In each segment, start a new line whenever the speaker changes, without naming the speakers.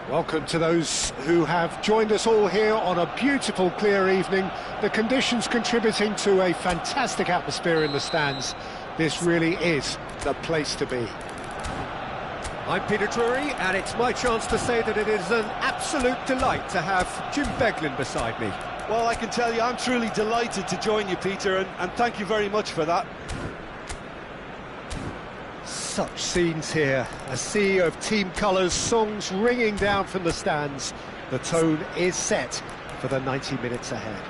Welcome to those who have joined us all here on a beautiful, clear evening. The conditions contributing to a fantastic atmosphere in the stands. This really is the place to be.
I'm Peter Drury, and it's my chance to say that it is an absolute delight to have Jim Beglin beside me.
Well, I can tell you I'm truly delighted to join you, Peter, and thank you very much for that.
Such scenes here, a sea of team colours, songs ringing down from the stands. The tone is set for the 90 minutes ahead.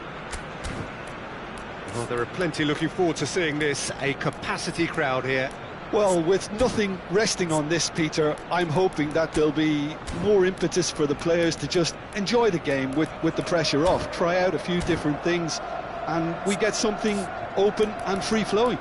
Well, there are plenty looking forward to seeing this, a capacity crowd here.
Well, with nothing resting on this, Peter, I'm hoping that there'll be more impetus for the players to just enjoy the game with the pressure off, try out a few different things, and we get something open and free-flowing.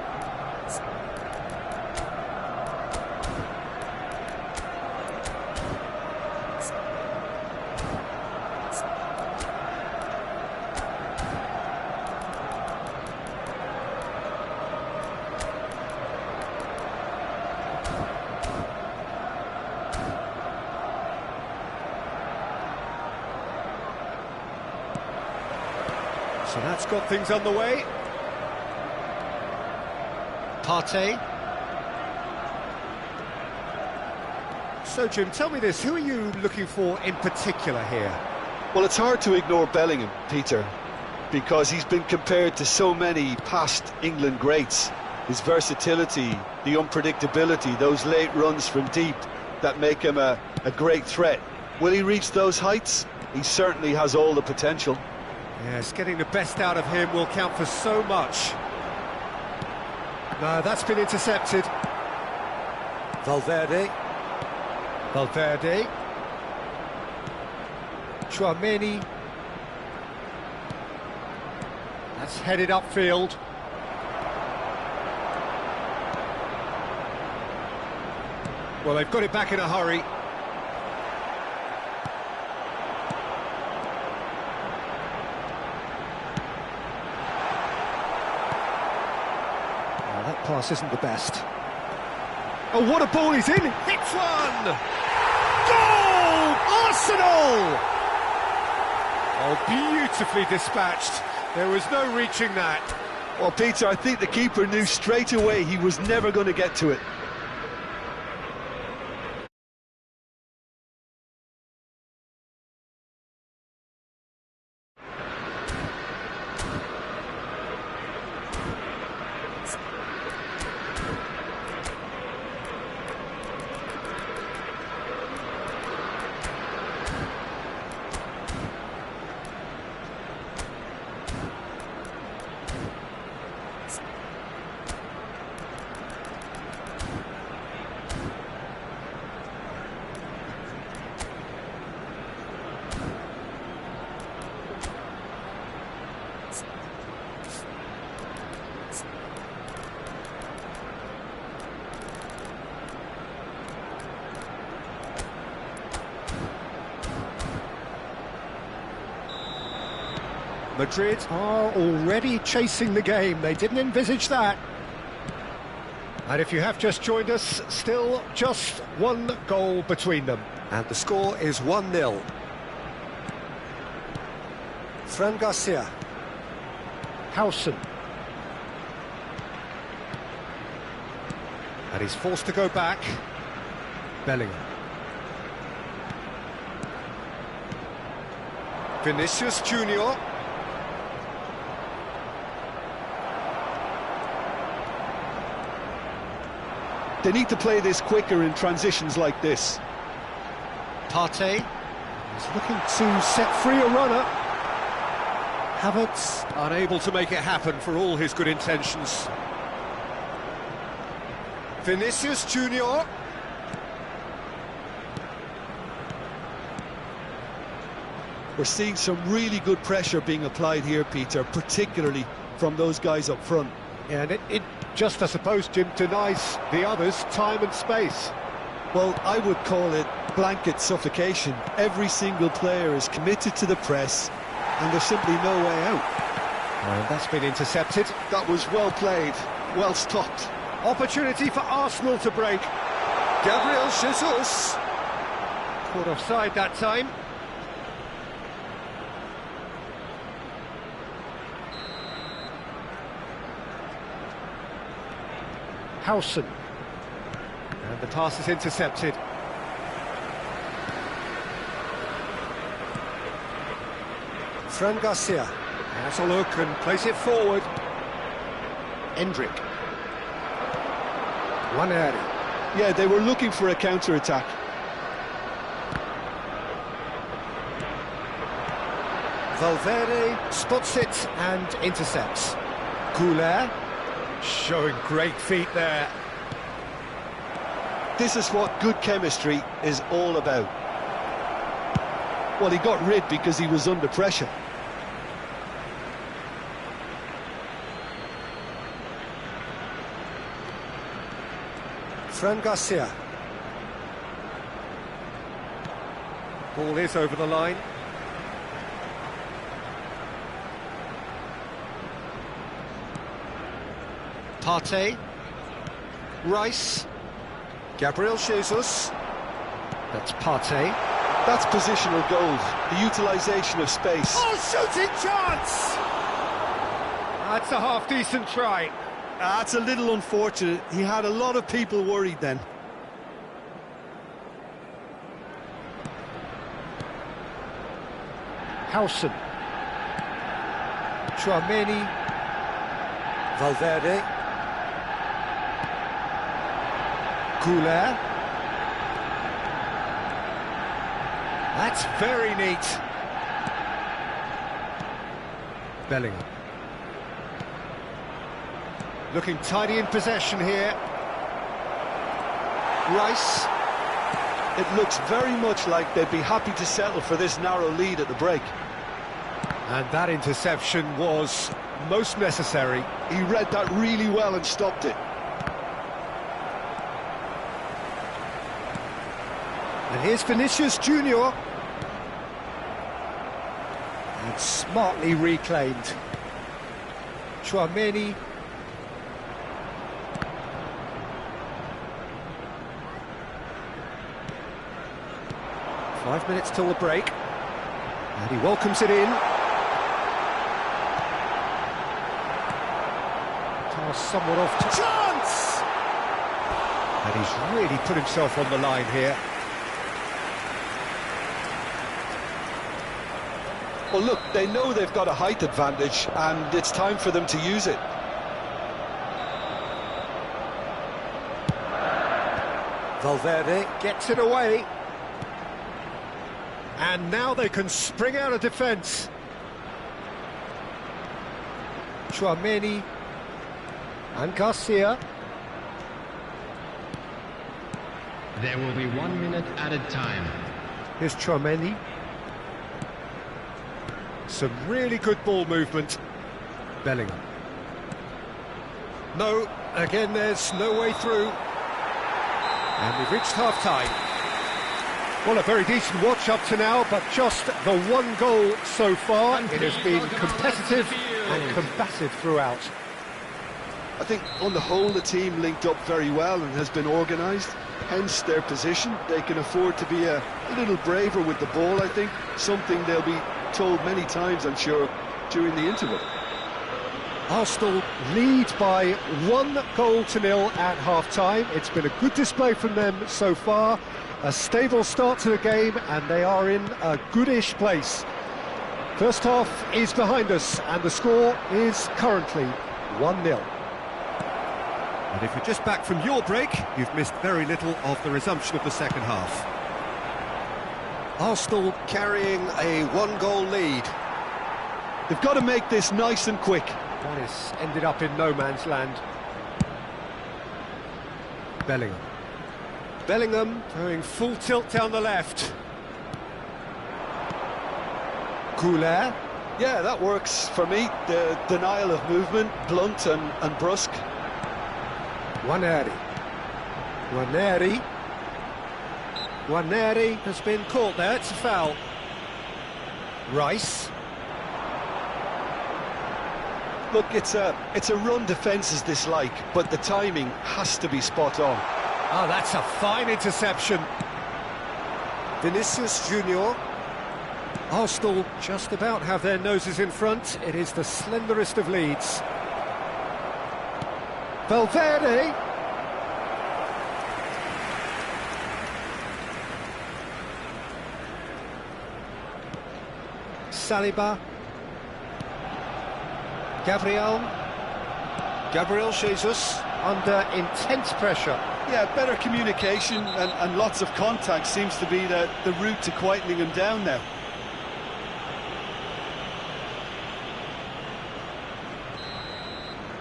So that's got things underway.
Partey.
So, Jim, tell me this, who are you looking for in particular here?
Well, it's hard to ignore Bellingham, Peter, because he's been compared to so many past England greats. His versatility, the unpredictability, those late runs from deep that make him a great threat. Will he reach those heights? He certainly has all the potential.
Yes, getting the best out of him will count for so much. No, that's been intercepted.
Valverde. Tchouaméni.
That's headed upfield. Well, they've got it back in a hurry.
That pass isn't the best.
Oh, what a ball he's in! Hits one! Goal! Arsenal! Oh, beautifully dispatched. There was no reaching that.
Well, Peter, I think the keeper knew straight away he was never going to get to it.
Madrid are already chasing the game. They didn't envisage that.
And if you have just joined us, still just one goal between them.
And the score is 1-0. Fran Garcia. Howson.
And he's forced to go back. Bellingham. Vinicius Junior.
They need to play this quicker in transitions like this.
Partey is looking to set free a runner. Havertz
Unable to make it happen for all his good intentions. Vinicius Junior.
We're seeing some really good pressure being applied here, Peter, particularly from those guys up front.
Yeah, and it just, I suppose, Jim, denies the others time and space.
Well, I would call it blanket suffocation. Every single player is committed to the press, and there's simply no way out.
And that's been intercepted.
That was well played, well stopped.
Opportunity for Arsenal to break. Gabriel Jesus. Caught offside that time.
Howson.
And the pass is intercepted.
Fran Garcia.
Has a look and place it forward.
Endrick. Waneri.
Yeah, they were looking for a counter-attack.
Valverde spots it and intercepts. Goulet.
Showing great feet there.
This is what good chemistry is all about. Well, he got rid because he was under pressure.
Fran Garcia.
Ball is over the line.
Partey. Rice. Gabriel Jesus. That's Partey.
That's positional goals, the utilisation of space.
Oh, shooting chance! That's a half-decent try.
That's a little unfortunate. He had a lot of people worried then.
Howson. Chouameni. Valverde. Goulet.
That's very neat.
Bellingham.
Looking tidy in possession here.
Rice.
It looks very much like they'd be happy to settle for this narrow lead at the break.
And that interception was most necessary.
He read that really well and stopped it.
And here's Vinicius Junior. And smartly reclaimed. Chouameni.
Five minutes till the break. And he welcomes it in. Pass somewhat off to...
Chance!
And he's really put himself on the line here.
Well, look, they know they've got a height advantage, and it's time for them to use it.
Valverde
Gets it away. And now they can spring out of defence.
Chouameni and Garcia.
There will be 1 minute added time.
Here's Chouameni.
Some really good ball movement.
Bellingham.
No, again there's no way through. And we've reached half-time. Well, a very decent watch up to now, but just the one goal so far. It has been competitive and combative throughout.
I think on the whole the team linked up very well and has been organised, hence their position. They can afford to be a little braver with the ball, I think, something they'll be told many times, I'm sure, during the interval.
Arsenal lead by 1-0 at half-time. It's been a good display from them so far. A stable start to the game, and they are in a goodish place. First half is behind us, and the score is currently 1-0.
And if you're just back from your break, you've missed very little of the resumption of the second half.
Arsenal carrying a 1-goal lead.
They've got to make this nice and quick.
One has ended up in no man's land.
Bellingham.
Bellingham going full tilt down the left.
Goulet.
Yeah, that works for me. The denial of movement, blunt and brusque.
Waneri.
Waneri has been caught there, it's a foul.
Rice.
Look, it's a run defences dislike, but the timing has to be spot on.
Oh, that's a fine interception. Vinicius Junior. Arsenal just about have their noses in front. It is the slenderest of leads. Valverde. Saliba. Gabriel Jesus under intense pressure.
Yeah, better communication and lots of contact seems to be the route to quietening him down now.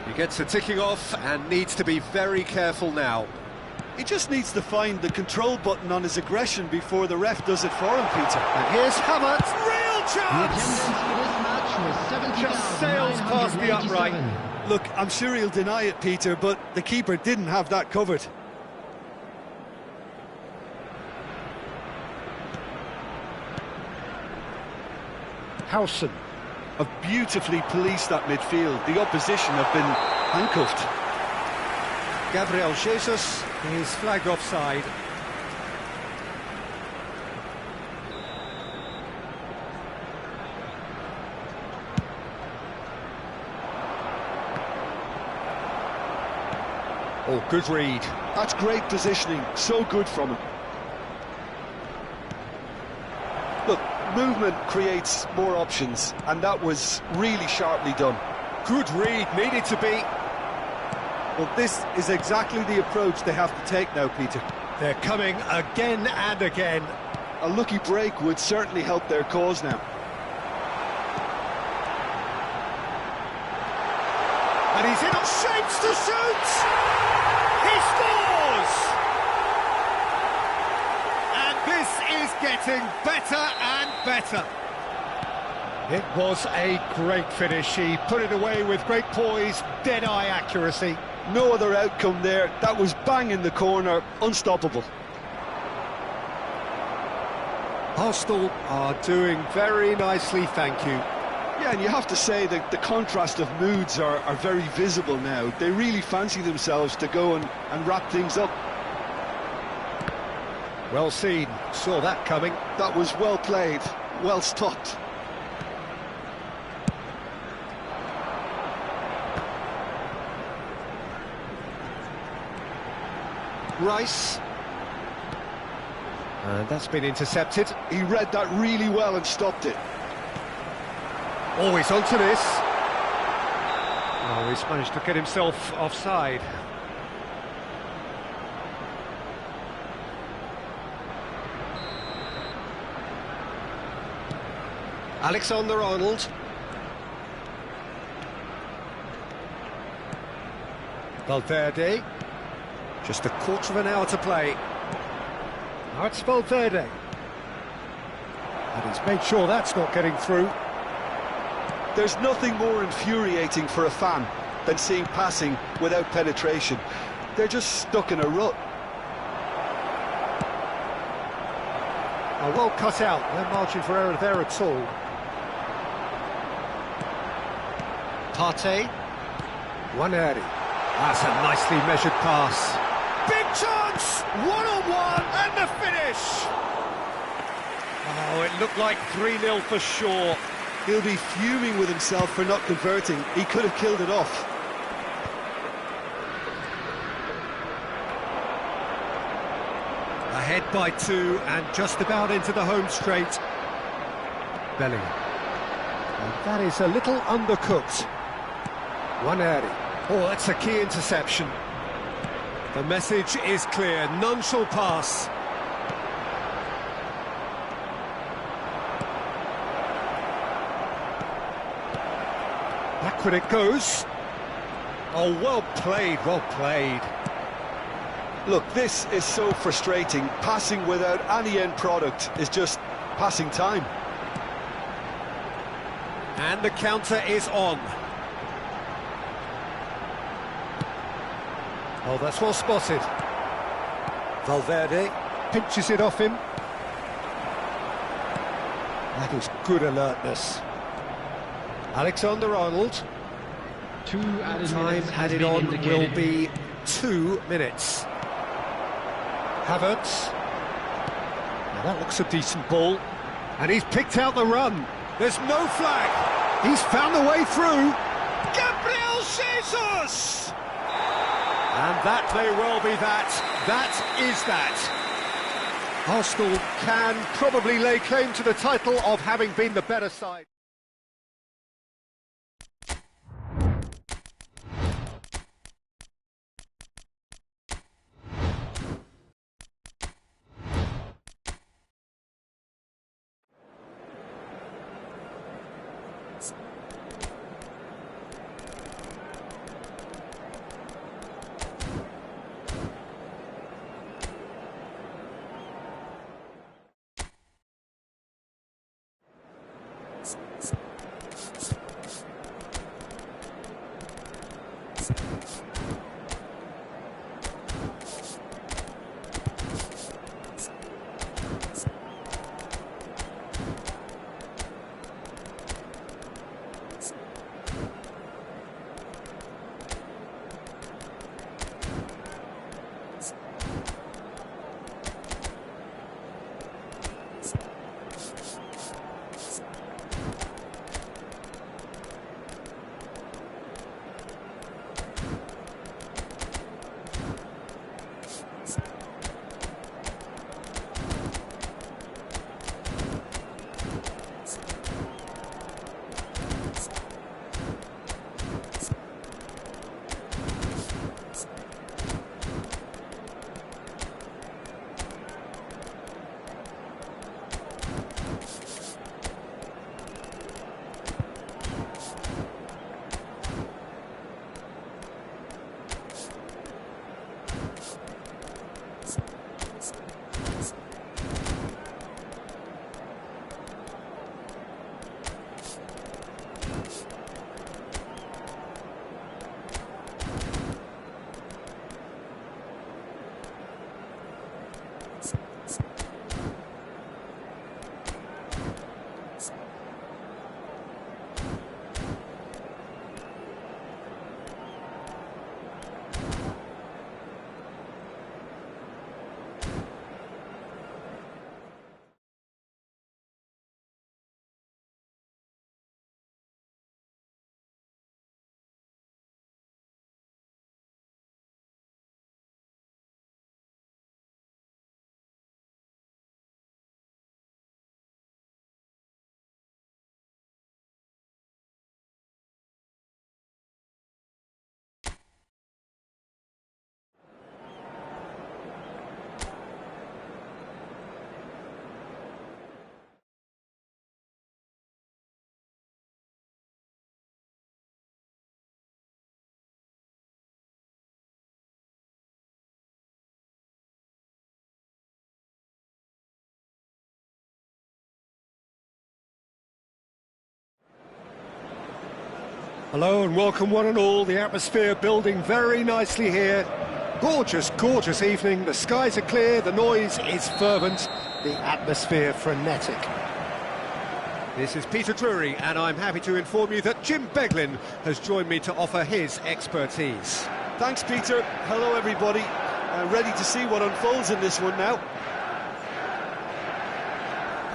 He gets the ticking off and needs to be very careful now.
He just needs to find the control button on his aggression before the ref does it for him, Peter.
And here's Havertz. Real
The
chance!
attendance for this match was
Just sails past the upright.
70,987.
Look, I'm sure he'll deny it, Peter, but the keeper didn't have that covered.
Howson.
Have beautifully policed that midfield. The opposition have been handcuffed.
Gabriel Jesus is flagged offside. Oh, good read.
That's great positioning, so good from him. Look, movement creates more options, and that was really sharply done.
Good read, needed to be.
Well, this is exactly the approach they have to take now, Peter.
They're coming again and again.
A lucky break would certainly help their cause now.
And he's in on shapes to shoot! He scores! And this is getting better and better. It was a great finish. He put it away with great poise, dead-eye accuracy.
No other outcome there. That was bang in the corner, unstoppable.
Arsenal are doing very nicely, thank you.
Yeah, and you have to say that the contrast of moods are very visible now. They really fancy themselves to go and wrap things up.
Well seen, saw that coming.
That was well played, well stopped.
Rice. And that's been intercepted.
He read that really well and stopped it.
Always onto this. Oh, he's managed to get himself offside. Alexander-Arnold. Valverde. Just a quarter of an hour to play. Now it's Valverde. And he's made sure that's not getting through.
There's nothing more infuriating for a fan than seeing passing without penetration. They're just stuck in a rut.
Oh, well cut out. No margin for error there at all. Partey. Waneri. That's a nicely measured pass. Big chance! One-on-one and the finish! Oh, it looked like 3-0 for sure.
He'll be fuming with himself for not converting. He could have killed it off.
Ahead by 2 and just about into the home straight. Bellingham. And that is a little undercooked. Waneri. Oh, that's a key interception. The message is clear. None shall pass. Backward it goes. Oh, well played, well played.
Look, this is so frustrating. Passing without any end product is just passing time.
And the counter is on. Oh, that's well spotted. Valverde pinches it off him. That is good alertness. Alexander-Arnold.
2 added
Time
minutes has
added
been
on
indicated.
will be 2 minutes. Havertz. And That looks a decent ball. And he's picked out the run. There's no flag. He's found a way through. Gabriel Jesus! And that may well be that. That is that. Arsenal can probably lay claim to the title of having been the better side. Hello and welcome one and all. The atmosphere building very nicely here. Gorgeous, gorgeous evening. The skies are clear, the noise is fervent, the atmosphere frenetic. This is Peter Drury and I'm happy to inform you that Jim Beglin has joined me to offer his expertise.
Thanks, Peter. Hello, everybody. Ready to see what unfolds in this one now.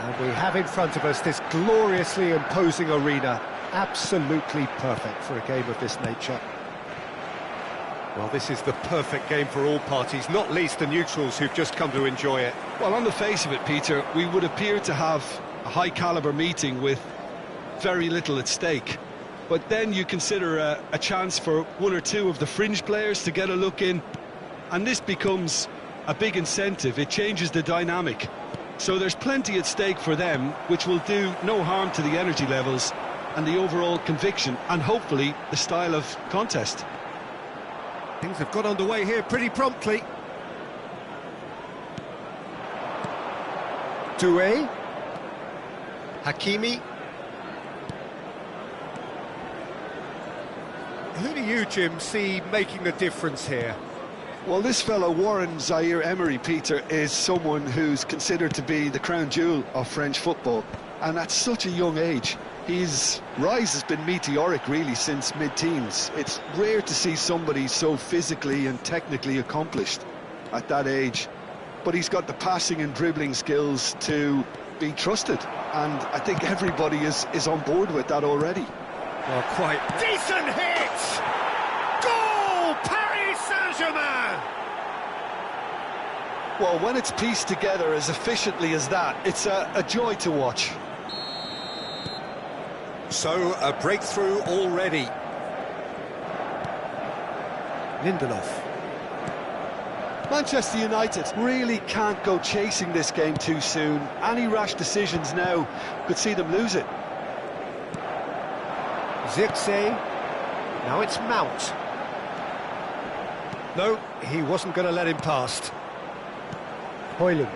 And we have in front of us this gloriously imposing arena. Absolutely perfect for a game of this nature. Well, this is the perfect game for all parties, not least the neutrals who've just come to enjoy it.
Well, on the face of it, Peter, we would appear to have a high-caliber meeting with very little at stake. But then you consider a chance for one or two of the fringe players to get a look in, and this becomes a big incentive. It changes the dynamic. So there's plenty at stake for them, which will do no harm to the energy levels and the overall conviction, and hopefully the style of contest.
Things have got underway here pretty promptly. Doué. Hakimi. Who do you, Jim, see making the difference here?
Well, this fellow, Warren Zaïre-Emery, Peter, is someone who's considered to be the crown jewel of French football, and at such a young age. His rise has been meteoric, really, since mid-teens. It's rare to see somebody so physically and technically accomplished at that age. but he's got the passing and dribbling skills to be trusted. And I think everybody is on board with that already.
Well, quite decent hit! Goal! Paris Saint-Germain!
Well, when it's pieced together as efficiently as that, it's a joy to watch.
So, a breakthrough already. Lindelof.
Manchester United really can't go chasing this game too soon. Any rash decisions now could see them lose it.
Zirkzee. Now it's Mount.
No, he wasn't going to let him past.
Højlund.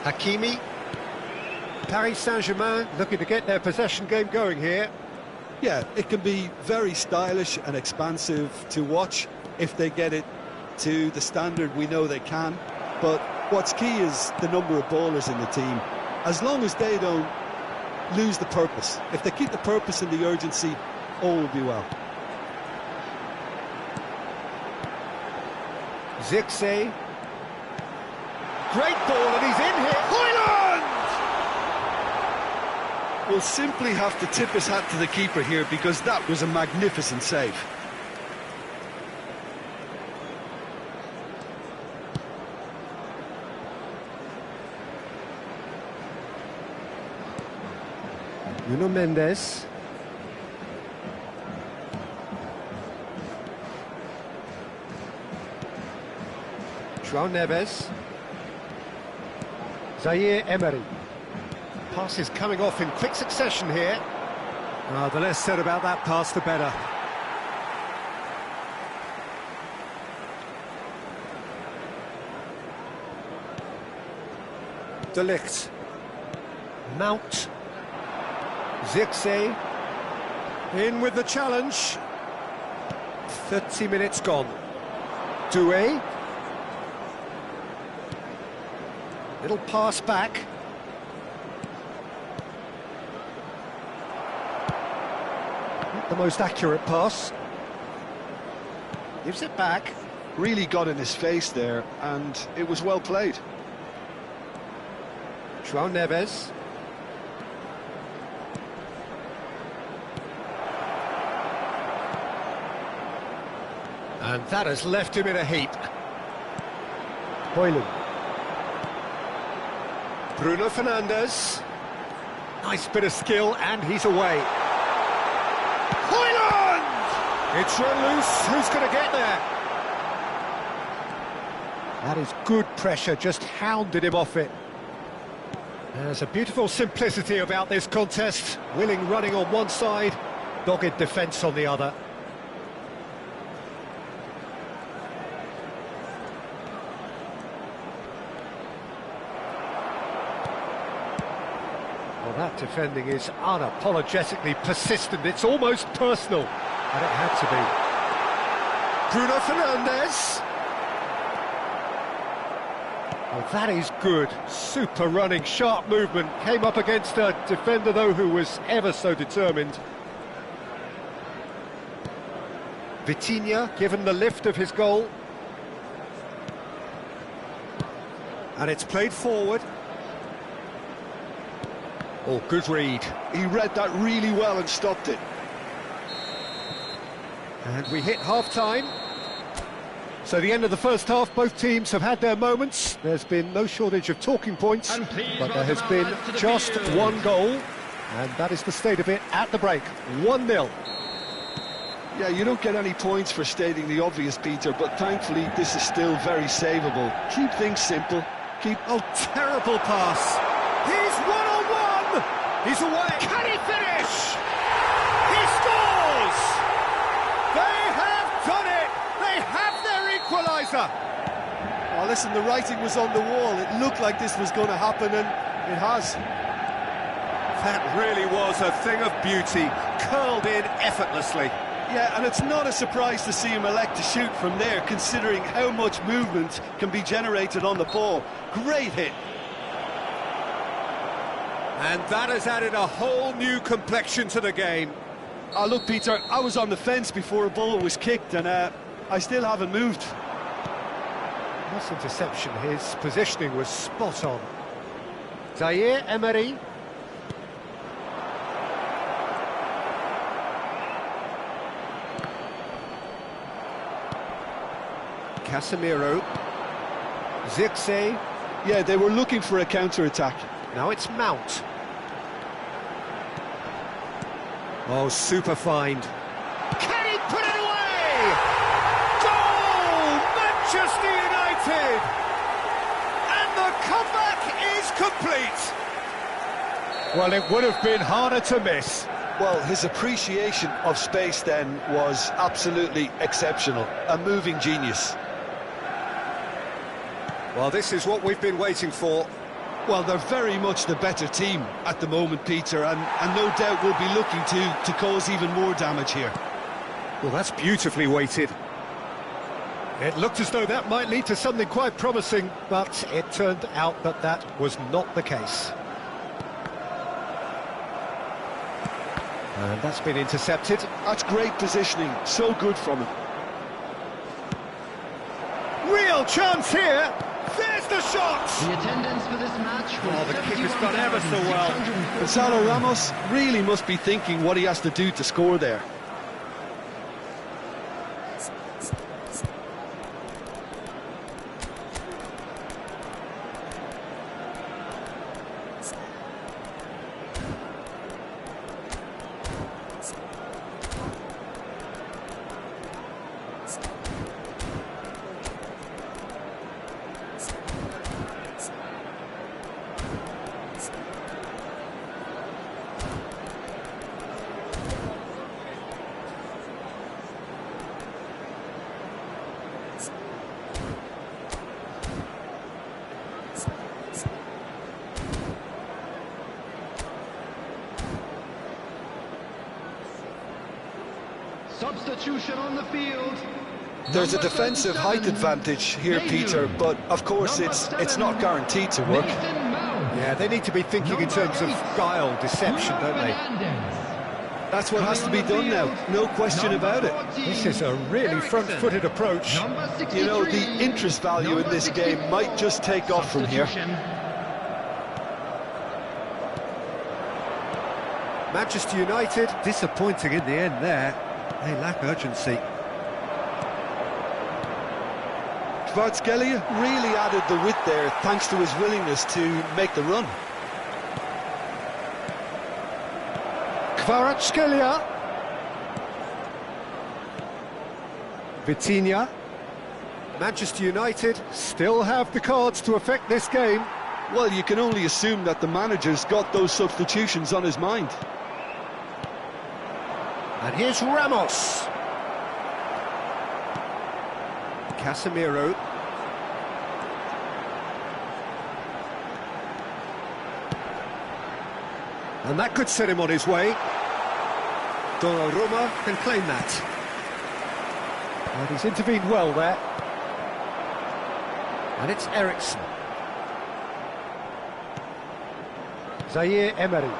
Hakimi. Paris Saint-Germain looking to get their possession game going here.
Yeah, it can be very stylish and expansive to watch if they get it to the standard we know they can. But what's key is the number of ballers in the team. As long as they don't lose the purpose, if they keep the purpose and the urgency, all will be well.
Zirkzee. Great ball, and he's in here. Højlund!
We'll simply have to tip his hat to the keeper here, because that was a magnificent save.
Nuno Mendes. João Neves. Zaire Emery. Passes coming off in quick succession here.
The less said about that pass, the better.
De Ligt. Mount. Zirkzee.
In with the challenge.
30 minutes gone. Doué. Little pass back. Not the most accurate pass. Gives it back.
Really got in his face there, and it was well played.
João Neves. And that has left him in a heap. Højlund.
Bruno Fernandes. Nice bit of skill, and he's away.
Højlund!
It's run loose. Who's going to get there?
That is good pressure, just hounded him off it.
There's a beautiful simplicity about this contest. Willing running on one side, dogged defence on the other.
Well, that defending is unapologetically persistent. It's almost personal, and it had to be.
Bruno Fernandes.
Oh, that is good. Super running, sharp movement. Came up against a defender, though, who was ever so determined. Vitinha given the lift of his goal.
And it's played forward.
Oh, good read.
He read that really well and stopped it.
And we hit half-time. So the end of the first half, both teams have had their moments. There's been no shortage of talking points, but there has been just one goal, and that is the state of it at the break. 1-0.
Yeah, you don't get any points for stating the obvious, Peter, but thankfully this is still very savable. Keep things simple.
Oh, terrible pass. He's one-on-one. He's away.
Can he finish? He scores!
They have done it. They have their equaliser.
Oh, listen, the writing was on the wall. It looked like this was going to happen, and it has.
That really was a thing of beauty, curled in effortlessly.
Yeah, and it's not a surprise to see him elect to shoot from there, considering how much movement can be generated on the ball. Great hit.
And that has added a whole new complexion to the game.
Oh, look, Peter, I was on the fence before a ball was kicked, and I still haven't moved.
Nice interception. His positioning was spot on. Zaire Emery. Casemiro. Zirkzee.
Yeah, they were looking for a counter-attack.
Now it's Mount. Oh, super find. Can he put it away?
Goal! Manchester United! And the comeback is complete.
Well, it would have been harder to miss.
Well, his appreciation of space then was absolutely exceptional. A moving genius.
Well, this is what we've been waiting for.
Well, they're very much the better team at the moment, Peter, and no doubt will be looking to cause even more damage here.
Well, that's beautifully weighted. It looked as though that might lead to something quite promising, but it turned out that that was not the case. And that's been intercepted.
That's great positioning, so good from him.
Real chance here! There's the shot!
The attendance for this match was
Oh, the keeper's done ever so well.
Gonzalo Ramos really must be thinking what he has to do to score there.
Substitution on the field.
There's a defensive height advantage here, Peter, but of course it's not guaranteed to work.
Yeah, they need to be thinking in terms of guile, deception, don't they?
That's what has to be done now, no question about it.
This is a really front-footed approach.
You know, the interest value in this game might just take off from here.
Manchester United disappointing in the end there. They lack urgency.
Kvaratskhelia really added the width there thanks to his willingness to make the run.
Kvaratskhelia. Vitinha. Manchester United still have the cards to affect this game.
Well, you can only assume that the manager's got those substitutions on his mind.
And here's Ramos. Casemiro. And that could set him on his way. Donnarumma can claim that. And he's intervened well there. And it's Eriksen. Zaire Emery.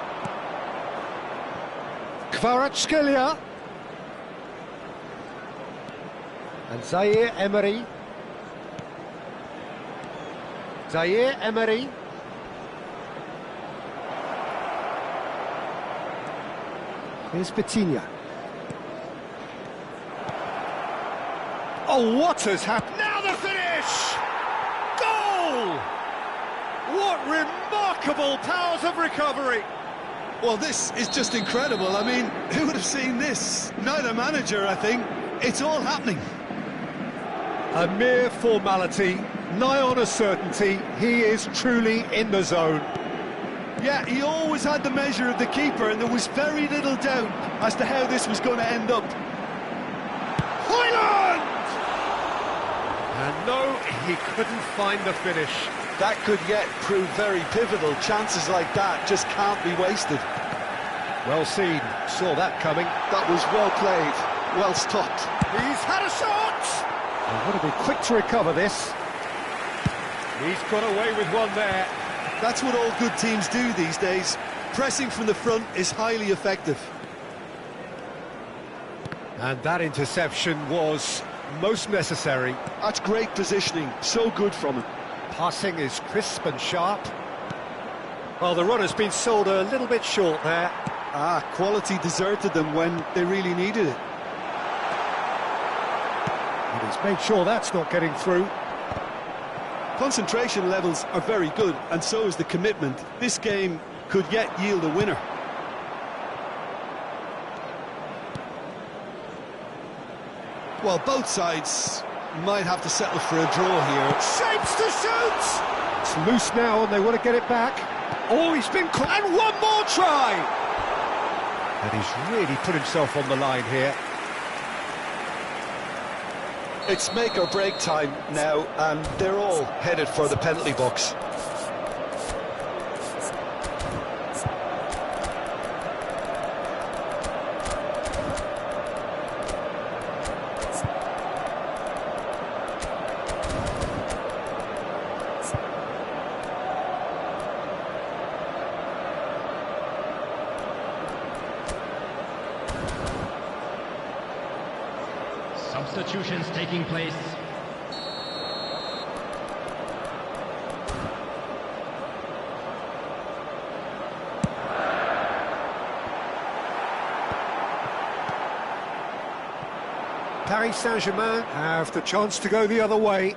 Kvaratskhelia. And Zaire Emery. Zaire Emery. Here's Vitinha.
Oh, what has happened? Now the finish! Goal! What remarkable powers of recovery!
Well, this is just incredible. I mean, who would have seen this? Neither manager, I think. It's all happening.
A mere formality, nigh on a certainty. He is truly in the zone.
Yeah, he always had the measure of the keeper, and there was very little doubt as to how this was going to end up.
Højlund! And no, he couldn't find the finish.
That could yet prove very pivotal. Chances like that just can't be wasted.
Well seen, saw that coming.
That was well played, well stopped.
He's had a shot!
And would have been quick to recover this.
He's got away with one there.
That's what all good teams do these days. Pressing from the front is highly effective.
And that interception was most necessary.
That's great positioning, so good from him.
Passing is crisp and sharp. Well, the run has been sold a little bit short there.
Quality deserted them when they really needed it.
And he's made sure that's not getting through.
Concentration levels are very good, and so is the commitment. This game could yet yield a winner. Well, both sides might have to settle for a draw here.
Shapes to shoot! It's loose now and they want to get it back. Oh, he's been caught. And one more try! And he's really put himself on the line here.
It's make or break time now, and they're all headed for the penalty box.
Substitutions taking place.
Paris Saint-Germain have the chance to go the other way.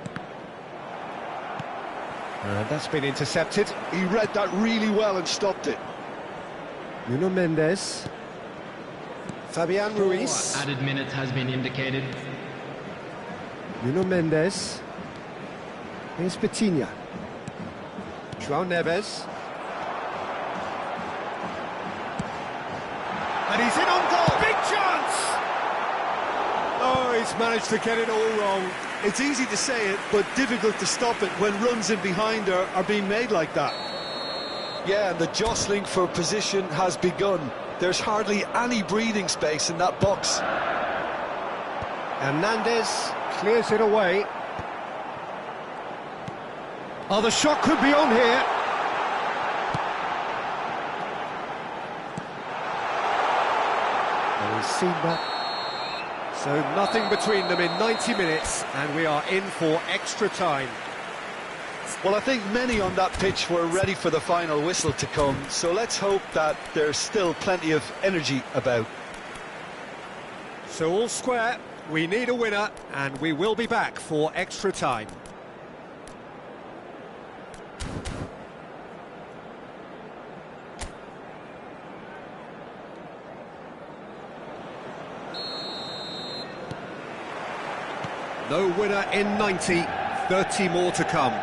And that's been intercepted.
He read that really well and stopped it.
Nuno Mendes. Fabian Ruiz.
Added minutes has been indicated.
Nuno Mendes. Here's Vitinha. João Neves. And he's in on goal. Big chance! Oh, he's managed to get it all wrong.
It's easy to say it, but difficult to stop it when runs in behind are being made like that. Yeah, and the jostling for position has begun. There's hardly any breathing space in that box.
Hernandez clears it away. Oh, the shot could be on here. And we've seen that. So nothing between them in 90 minutes, and we are in for extra time.
Well, I think many on that pitch were ready for the final whistle to come, so let's hope that there's still plenty of energy about.
So all square, we need a winner, and we will be back for extra time. No winner in 90, 30 more to come.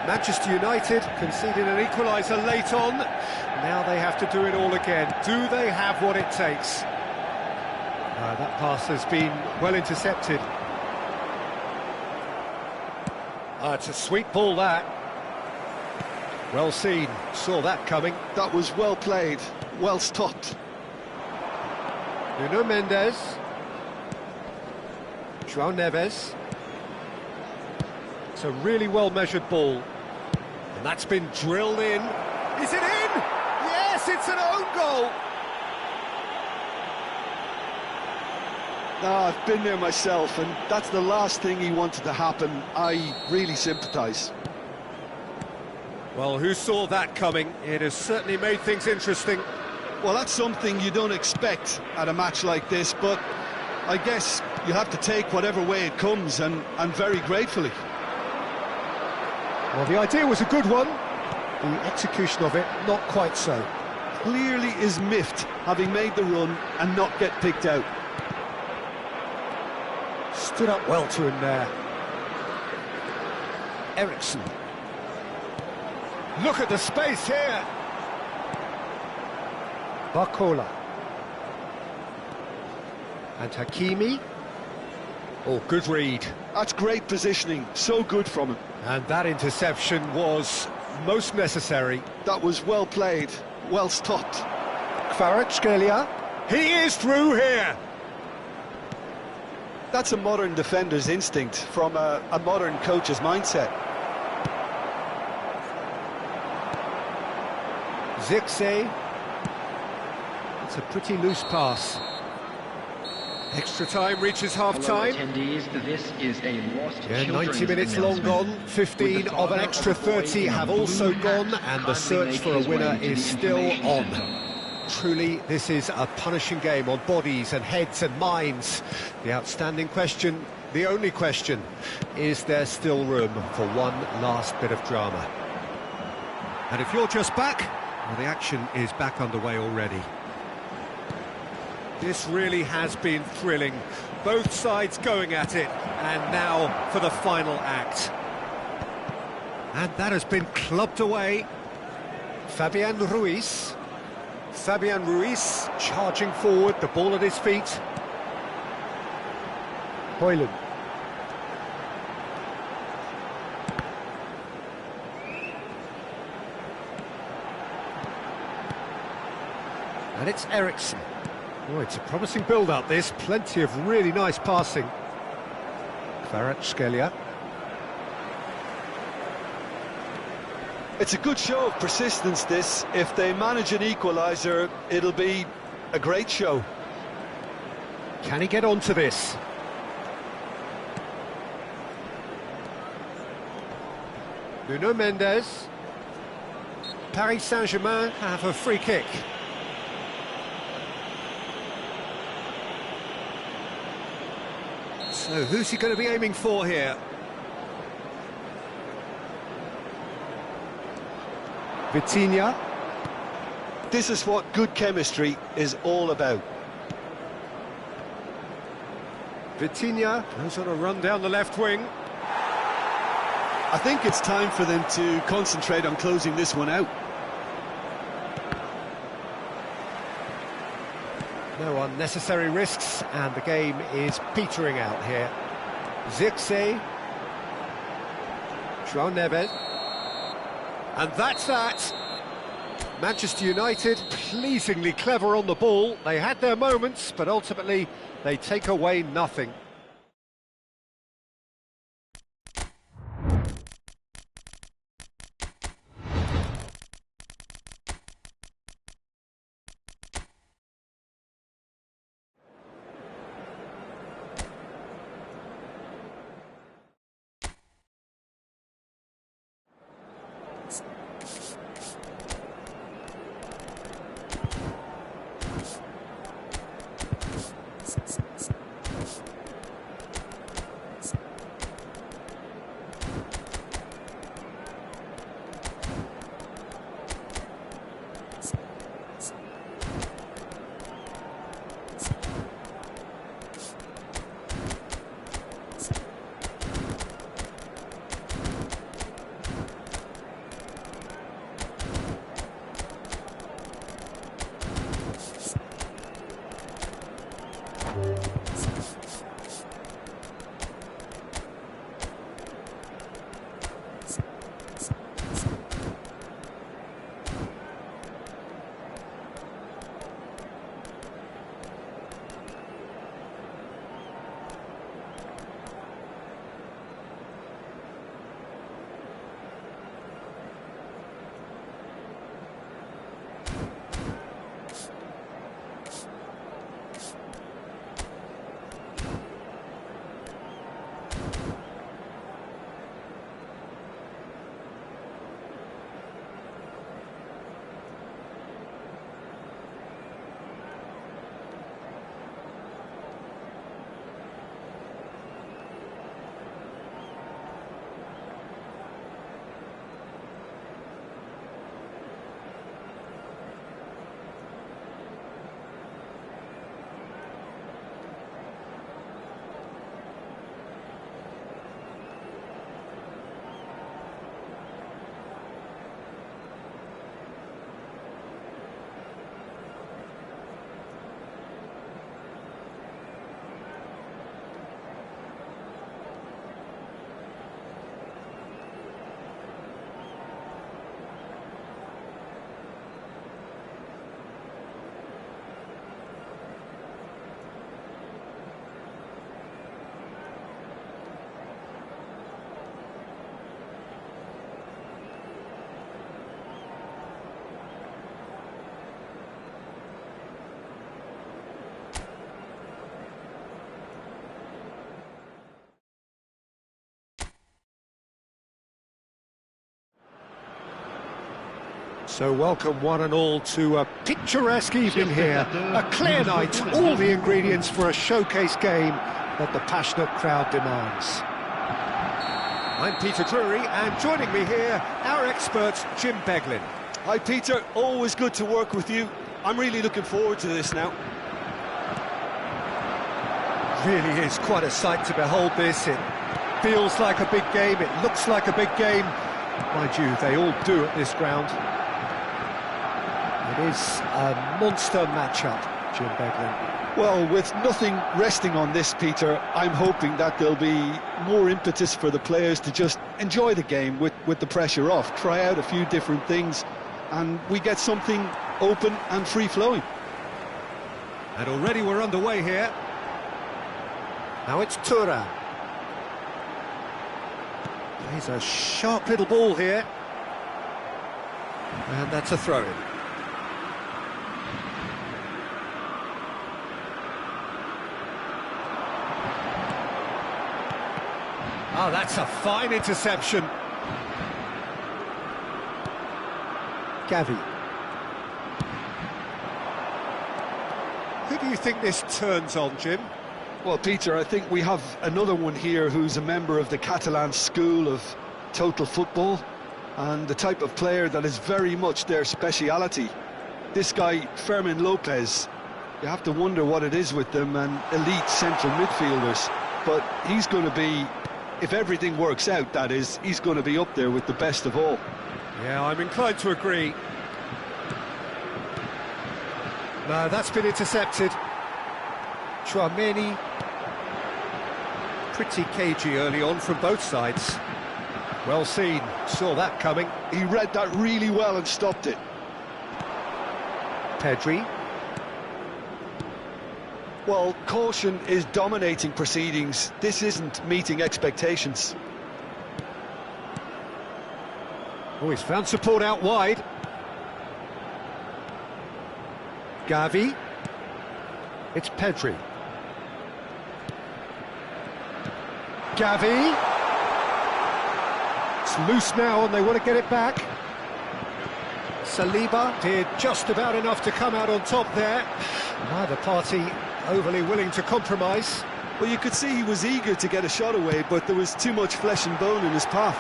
Manchester United conceded an equaliser late on. Now they have to do it all again. Do they have what it takes? That pass has been well intercepted. It's a sweet ball, that. Well seen, saw that coming.
That was well played, well stopped.
Nuno Mendes. João Neves. It's a really well-measured ball. And that's been drilled in. Is it in? Yes, it's an own goal.
I've been there myself, and that's the last thing he wanted to happen. I really sympathise.
Well, who saw that coming? It has certainly made things interesting.
Well, that's something you don't expect at a match like this, but I guess you have to take whatever way it comes, and very gratefully.
Well, the idea was a good one. The execution of it, not quite so.
Clearly is miffed, having made the run and not get picked out.
Stood up well to him there. Eriksson. Look at the space here. Barcola. And Hakimi. Oh, good read.
That's great positioning, so good from him.
And that interception was most necessary.
That was well played, well stopped.
Kvaratskhelia. He is through here.
That's a modern defender's instinct from a modern coach's mindset.
Zirkzee. It's a pretty loose pass.
Extra time reaches half-time.
Attendees, this is a lost
Yeah, 90
children's
minutes long
announcement.
gone, 15 of an extra 30 have also gone, and the search for a winner is still on. Truly, this is a punishing game on bodies and heads and minds. The outstanding question, the only question, is there still room for one last bit of drama? And if you're just back, well, the action is back underway already.
This really has been thrilling. Both sides going at it, and now for the final act.
And that has been clubbed away. Fabian Ruiz. Fabian Ruiz charging forward, the ball at his feet. Højlund. And it's Eriksen. Oh, it's a promising build-up, this. Plenty of really nice passing. Kvaratskhelia.
It's a good show of persistence, this. If they manage an equaliser, it'll be a great show.
Can he get onto this? Nuno Mendes. Paris Saint-Germain have a free kick. So who's he going to be aiming for here? Vitinha.
This is what good chemistry is all about.
Vitinha goes on a run down the left wing.
I think it's time for them to concentrate on closing this one out.
No unnecessary risks, and the game is petering out here. Zirkzee. João Neves. And that's that. Manchester United, pleasingly clever on the ball. They had their moments, but ultimately they take away nothing. So welcome one and all to a picturesque evening here. A clear night, all the ingredients for a showcase game that the passionate crowd demands. I'm Peter Drury, and joining me here, our expert, Jim Beglin.
Hi Peter, always good to work with you. I'm really looking forward to this now.
Really is quite a sight to behold this. It feels like a big game, it looks like a big game. Mind you, they all do at this ground. It is a monster matchup, Jim Beglin.
Well, with nothing resting on this, Peter, I'm hoping that there'll be more impetus for the players to just enjoy the game with the pressure off, try out a few different things, and we get something open and free-flowing.
And already we're underway here. Now it's Thuram. He's a sharp little ball here. And that's a throw-in. Oh, that's a fine interception. Gavi. Who do you think this turns on, Jim?
Well, Peter, I think we have another one here who's a member of the Catalan school of total football, and the type of player that is very much their speciality. This guy, Fermín López, you have to wonder what it is with them and elite central midfielders, but he's going to be, if everything works out, that is, he's going to be up there with the best of all.
Yeah, I'm inclined to agree. No, that's been intercepted. Tchouaméni, pretty cagey early on from both sides. Well seen, saw that coming.
He read that really well and stopped it.
Pedri.
Well, caution is dominating proceedings. This isn't meeting expectations.
Oh, he's found support out wide. Gavi. It's Pedri. Gavi. It's loose now and they want to get it back. Saliba did just about enough to come out on top there. Neither party overly willing to compromise.
Well, you could see he was eager to get a shot away, but there was too much flesh and bone in his path.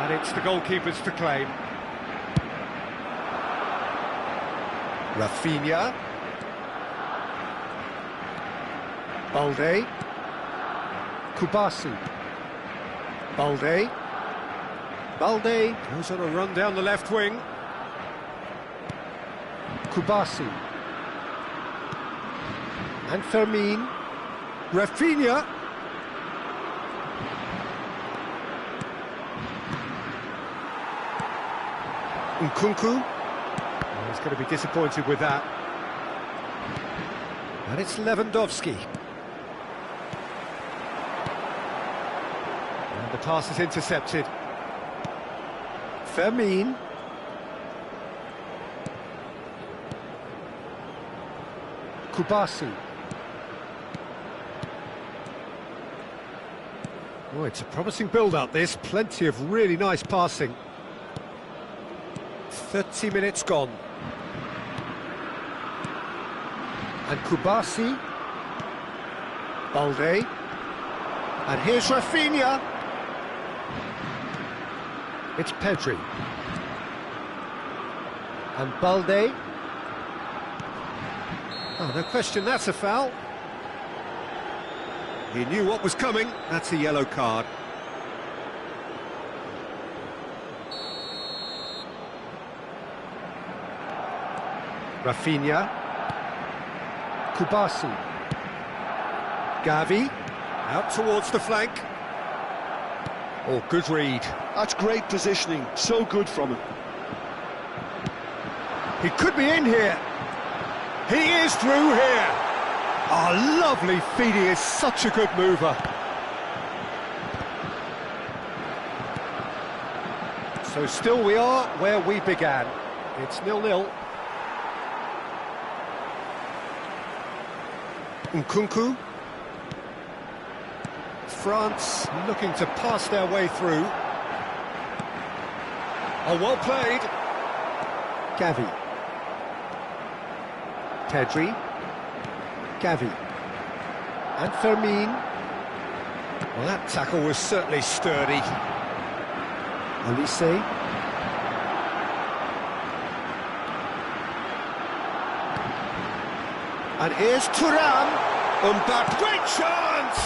And it's the goalkeepers to claim. Rafinha. Balde. Kubasi. Balde. Balde goes on a run down the left wing. Kubasi. And Fermín. Rafinha. Nkunku. Oh, he's going to be disappointed with that. And it's Lewandowski. And the pass is intercepted. Fermín. Kubasi. Oh, it's a promising build-up, this. Plenty of really nice passing. 30 minutes gone. And Kubasi. Balde. And here's Rafinha. It's Pedri. And Balde. Oh, no question, that's a foul. He knew what was coming. That's a yellow card. Rafinha. Kubasi. Gavi. Out towards the flank. Oh, good read.
That's great positioning. So good from him.
He could be in here. He is through here. Oh, lovely feed. He is such a good mover. So still we are where we began. It's 0-0. Nkunku. France looking to pass their way through.
Oh, well played.
Gavi. Pedri. Gavi. And Fermin.
Well, that tackle was certainly sturdy.
Olise. And here's Thuram.
Mbappe, great chance!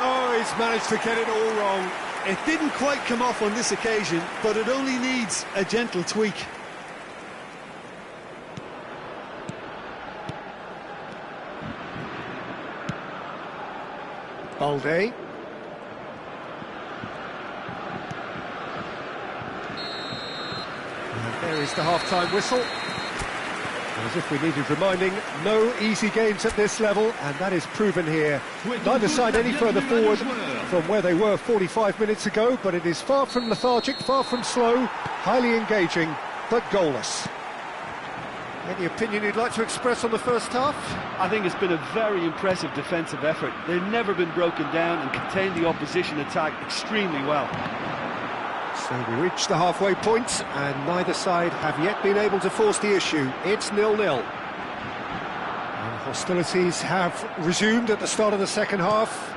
Oh, he's managed to get it all wrong.
It didn't quite come off on this occasion, but it only needs a gentle tweak.
Balde. And there is the half-time whistle. As if we needed reminding, no easy games at this level, and that is proven here. Neither side any further forward from where they were 45 minutes ago, but it is far from lethargic, far from slow, highly engaging, but goalless. Any opinion you'd like to express on the first half?
I think it's been a very impressive defensive effort. They've never been broken down and contained the opposition attack extremely well.
So we reach the halfway point, and neither side have yet been able to force the issue. It's 0-0. And hostilities have resumed at the start of the second half.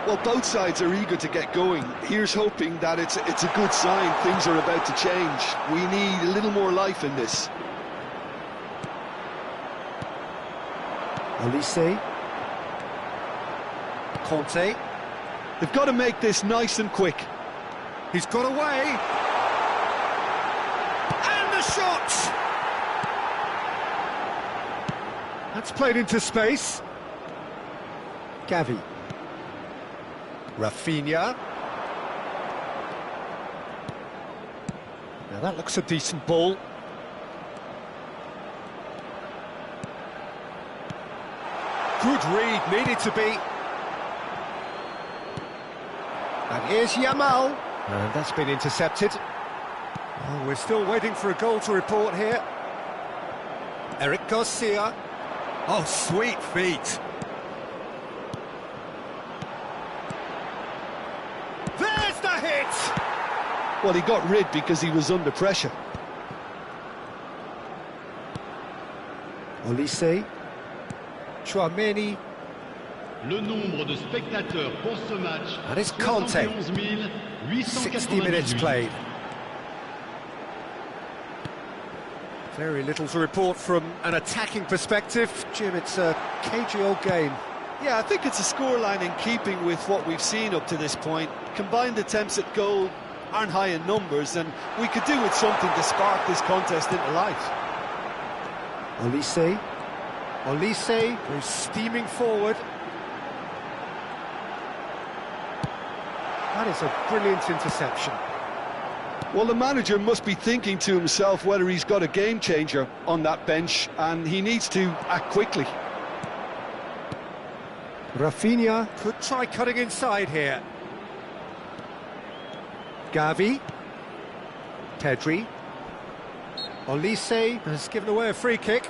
Well, both sides are eager to get going. Here's hoping that it's a good sign. Things are about to change. We need a little more life in this.
Olise. Conte.
They've got to make this nice and quick.
He's got away. And the shot!
That's played into space. Gavi.
Rafinha.
Now that looks a decent ball.
Good read, needed to be.
And here's Yamal. And that's been intercepted.
Oh, we're still waiting for a goal to report here. Eric Garcia. Oh, sweet feet. There's the hit!
Well, he got rid because he was under pressure.
Olise. Chouameni.
Le nombre de spectateurs pour ce match,
And it's Conte. 60 minutes played.
Very little to report from an attacking perspective. Jim, it's a cagey old game.
Yeah, I think it's a scoreline in keeping with what we've seen up to this point. Combined attempts at goal aren't high in numbers, and we could do with something to spark this contest into life.
Olise.
Olise goes steaming forward.
That is a brilliant interception.
Well, the manager must be thinking to himself whether he's got a game changer on that bench, and he needs to act quickly.
Rafinha.
Could try cutting inside here.
Gavi. Pedri.
Olise has given away a free kick.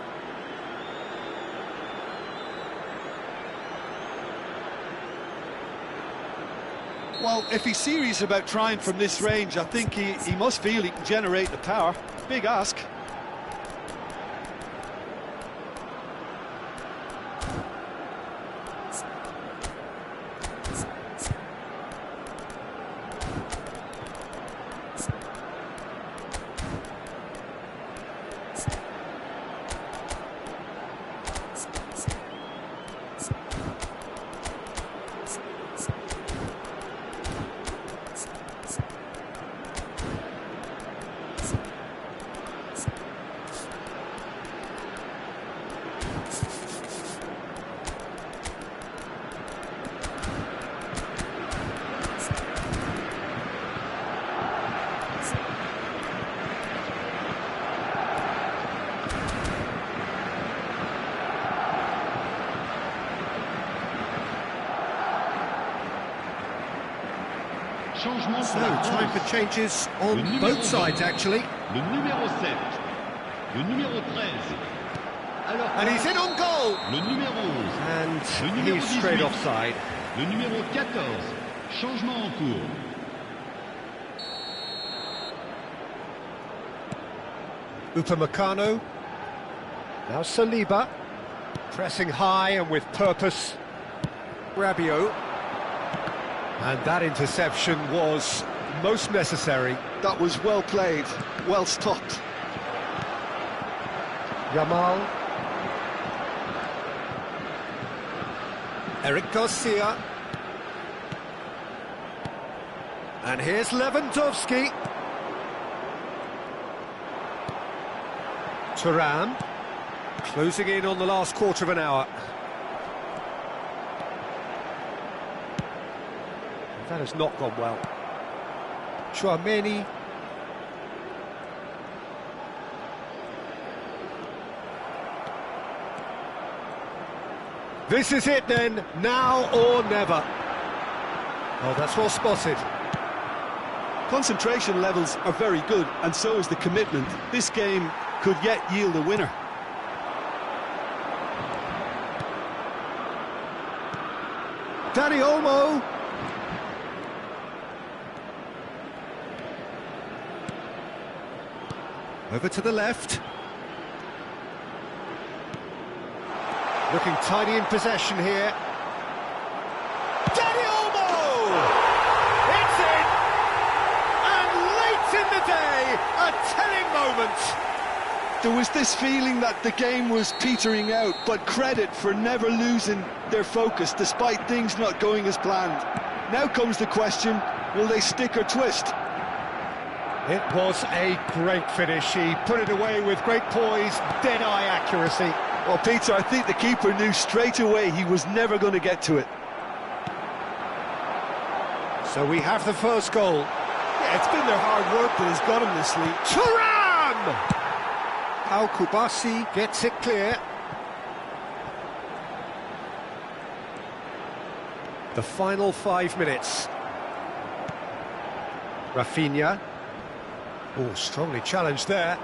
Well, if he's serious about trying from this range, I think he must feel he can generate the power. Big ask.
So, time for changes on both sides, actually.
Le numéro 7, le numéro 13. Alors,
And he's in on goal.
le numéro 11,
And
le numéro
he's straight
18,
offside.
le numéro 14. Changement en cours.
Upamecano. Now Saliba. Pressing high and with purpose. Rabiot. And that interception was most necessary.
That was well played, well stopped.
Yamal. Eric Garcia. And here's Lewandowski. Thuram. Closing in on the last quarter of an hour. That has not gone well. Tchouaméni. This is it then, now or never. Oh, that's well spotted.
Concentration levels are very good, and so is the commitment. This game could yet yield a winner.
Dani Olmo. Over to the left. Looking tidy in possession here. Dani Olmo! It's in! And late in the day, a telling moment.
There was this feeling that the game was petering out, but credit for never losing their focus despite things not going as planned. Now comes the question, will they stick or twist?
It was a great finish. He put it away with great poise, dead-eye accuracy.
Well, Peter, I think the keeper knew straight away he was never going to get to it.
So we have the first goal.
Yeah, it's been their hard work that has got them this lead.
Thuram! Al Kubasi gets it clear. The final 5 minutes. Rafinha. Oh, strongly challenged there.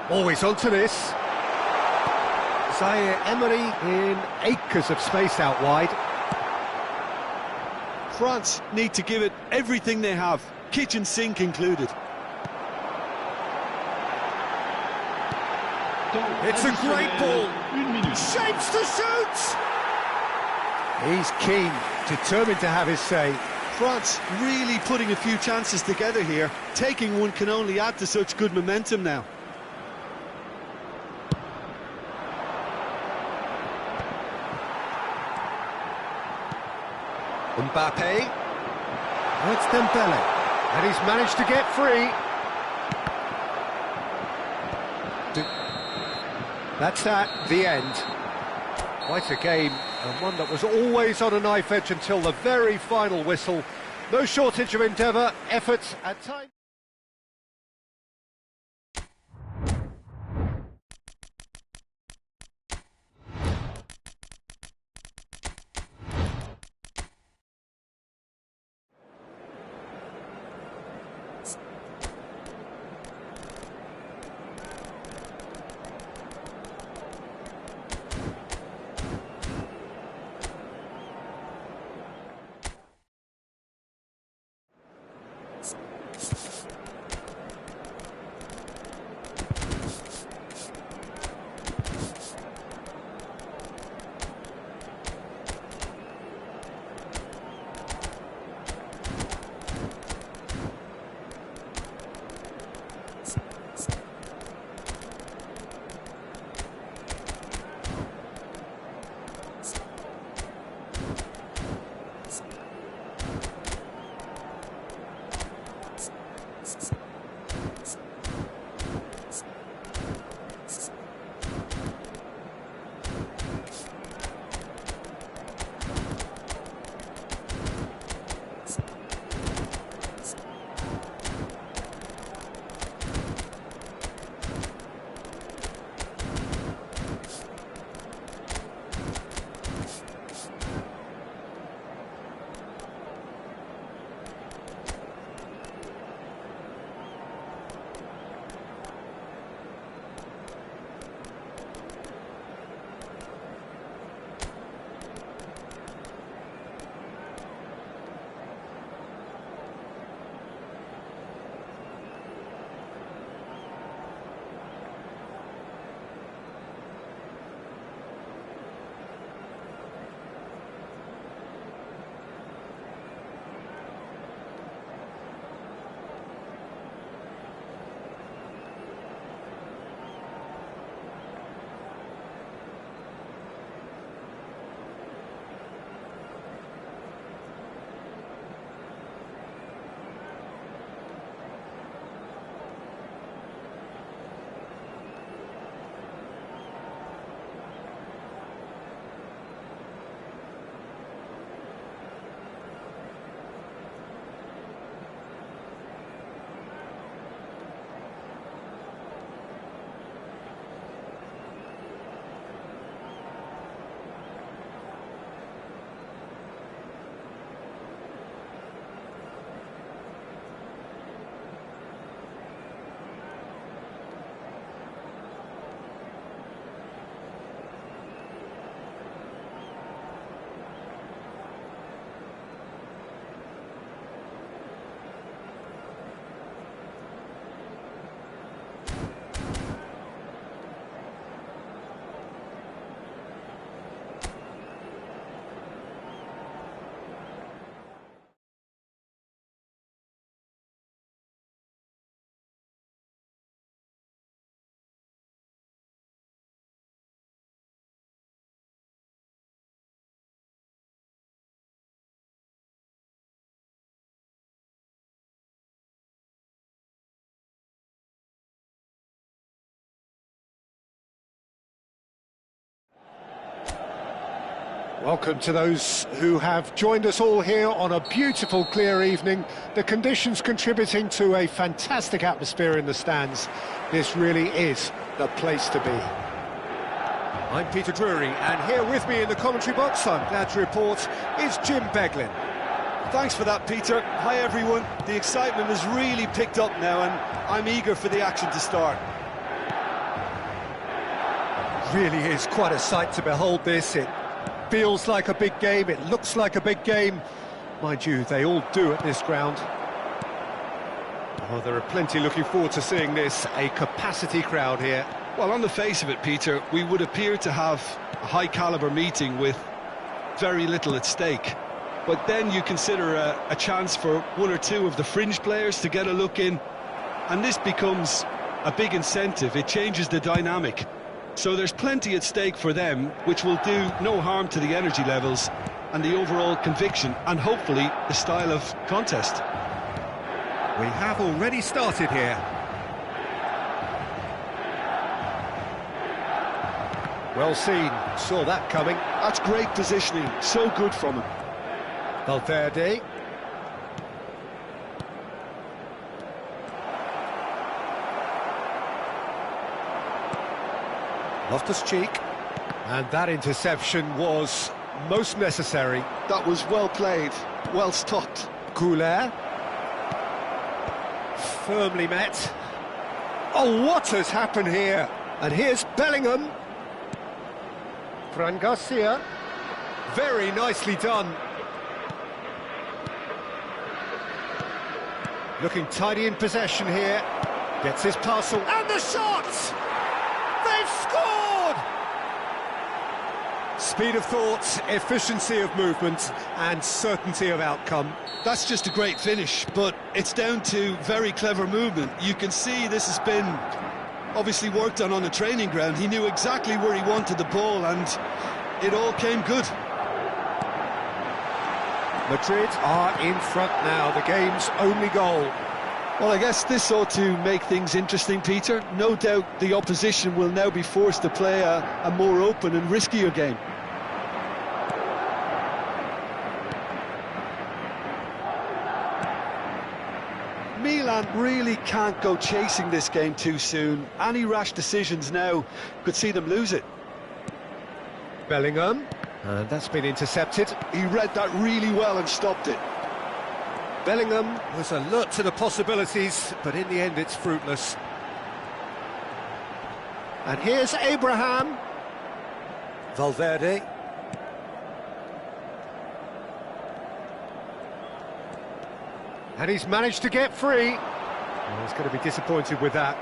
Always onto this. Zaire Emery in acres of space out wide.
France need to give it everything they have, kitchen sink included.
It's a great ball.
Une minute.
Shapes to shoot! He's keen, determined to have his say.
France really putting a few chances together here. Taking one can only add to such good momentum now.
Mbappe. Oh, it's Dembele. And he's managed to get free. That's that, the end. Quite a game, and one that was always on a knife edge until the very final whistle. No shortage of endeavour, effort, at times. Welcome to those who have joined us all here on a beautiful, clear evening. The conditions contributing to a fantastic atmosphere in the stands. This really is the place to be.
I'm Peter Drury, and here with me in the commentary box, I'm glad to report, is Jim Beglin.
Thanks for that, Peter. Hi, everyone. The excitement has really picked up now, and I'm eager for the action to start.
Really is quite a sight to behold this. It feels like a big game, it looks like a big game. Mind you, they all do at this ground. Oh, there are plenty looking forward to seeing this, a capacity crowd here.
Well, on the face of it, Peter, we would appear to have a high-caliber meeting with very little at stake. But then you consider a chance for one or two of the fringe players to get a look in, and this becomes a big incentive. It changes the dynamic. So there's plenty at stake for them, which will do no harm to the energy levels and the overall conviction, and hopefully the style of contest.
We have already started here. Well seen, saw that coming.
That's great positioning, so good from him.
Valverde. Loftus-Cheek. And that interception was most necessary.
That was well played, well stopped.
Goulet. Firmly met. Oh, what has happened here? And here's Bellingham.
Fran Garcia.
Very nicely done. Looking tidy in possession here. Gets his parcel. And the shot! They've scored! Speed of thought, efficiency of movement, and certainty of outcome.
That's just a great finish, but it's down to very clever movement. You can see this has been obviously worked on the training ground. He knew exactly where he wanted the ball, and it all came good.
Madrid are in front now, the game's only goal.
Well, I guess this ought to make things interesting, Peter. No doubt the opposition will now be forced to play a more open and riskier game. Milan really can't go chasing this game too soon. Any rash decisions now could see them lose it.
Bellingham, and that's been intercepted.
He read that really well and stopped it.
Bellingham was alert to the possibilities, but in the end it's fruitless.
And here's Abraham.
Valverde.
And he's managed to get free.
Well, he's going to be disappointed with that.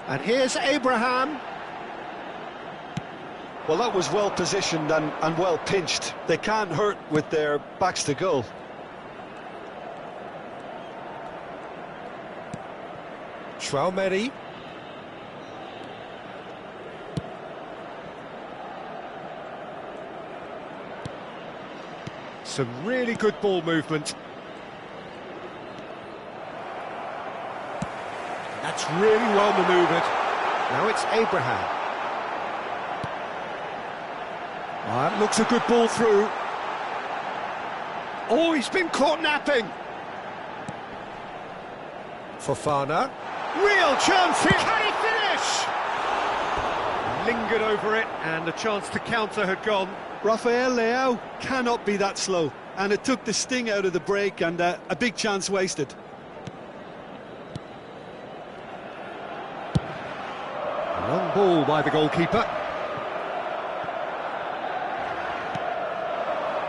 And here's Abraham.
Well, that was well positioned and well pinched. They can't hurt with their backs to goal.
Tchouaméni. Some really good ball movement. That's really well manoeuvred.
Now it's Abraham.
That looks a good ball through.
Oh, he's been caught napping.
Fofana.
Real chance here.
Can he finish? Lingered over it, and the chance to counter had gone.
Rafael Leao cannot be that slow, and it took the sting out of the break, and a big chance wasted.
Long ball by the goalkeeper.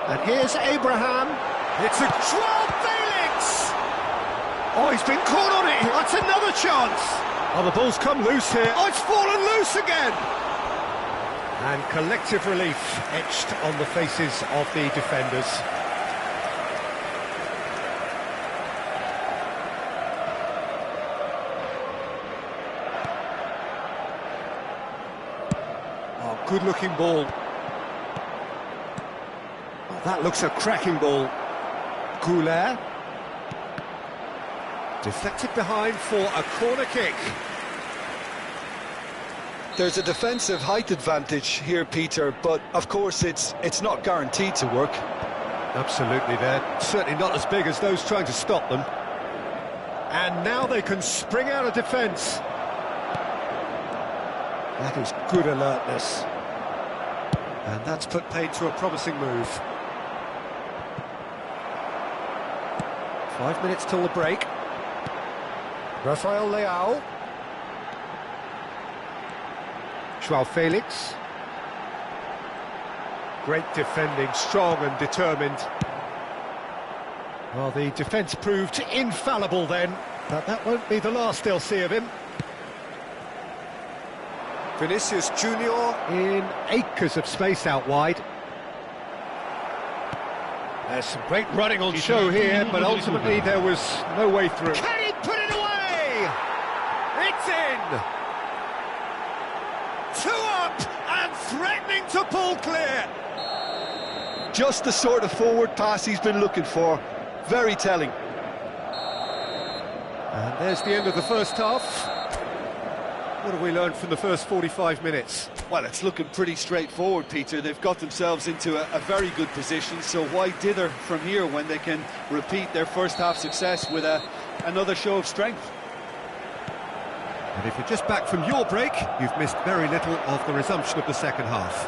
And here's Abraham.
It's a Joao Felix!
Oh, he's been caught on it. That's another chance.
Oh, the ball's come loose here.
Oh, it's fallen loose again.
And collective relief etched on the faces of the defenders. Oh, good-looking ball. Oh, that looks a cracking ball. Goulet. Deflected behind for a corner kick.
There's a defensive height advantage here, Peter, but of course it's not guaranteed to work.
Absolutely, they're certainly not as big as those trying to stop them. And now they can spring out of defence. That is good alertness. And that's put paid to a promising move. 5 minutes till the break. Rafael Leao. Joao Felix. Great defending, strong and determined. Well, the defence proved infallible then, but that won't be the last they'll see of him. Vinicius Junior in acres of space out wide. There's some great running on show here, but ultimately there was no way through. Can he put it away? It's in! 2 up and threatening to pull clear.
Just the sort of forward pass he's been looking for. Very telling.
And there's the end of the first half. What have we learned from the first 45 minutes?
Well, it's looking pretty straightforward, Peter. They've got themselves into a very good position, so why dither from here when they can repeat their first half success with another show of strength?
And if you're just back from your break, you've missed very little of the resumption of the second half.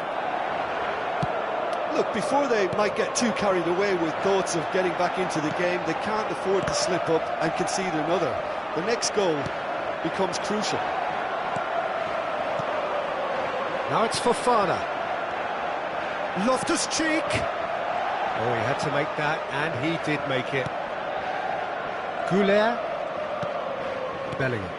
Look, before they might get too carried away with thoughts of getting back into the game, they can't afford to slip up and concede another. The next goal becomes crucial.
Now it's Fofana. Loftus-Cheek. Oh, he had to make that, and he did make it. Goulet. Bellingham.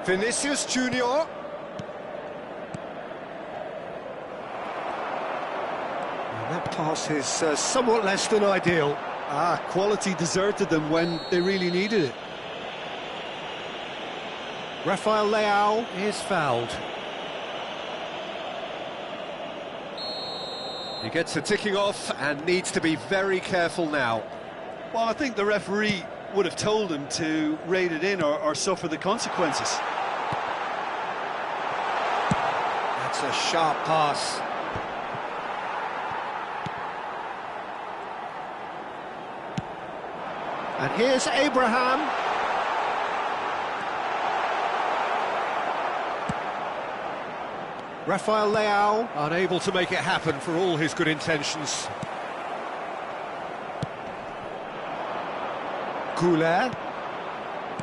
Vinicius Junior. That pass is somewhat less than ideal.
Quality deserted them when they really needed it.
Rafael Leao is fouled. He gets a ticking off and needs to be very careful now.
Well, I think the referee would have told him to rate it in or suffer the consequences.
That's a sharp pass. And here's Abraham. Rafael Leao unable to make it happen for all his good intentions. Goulet.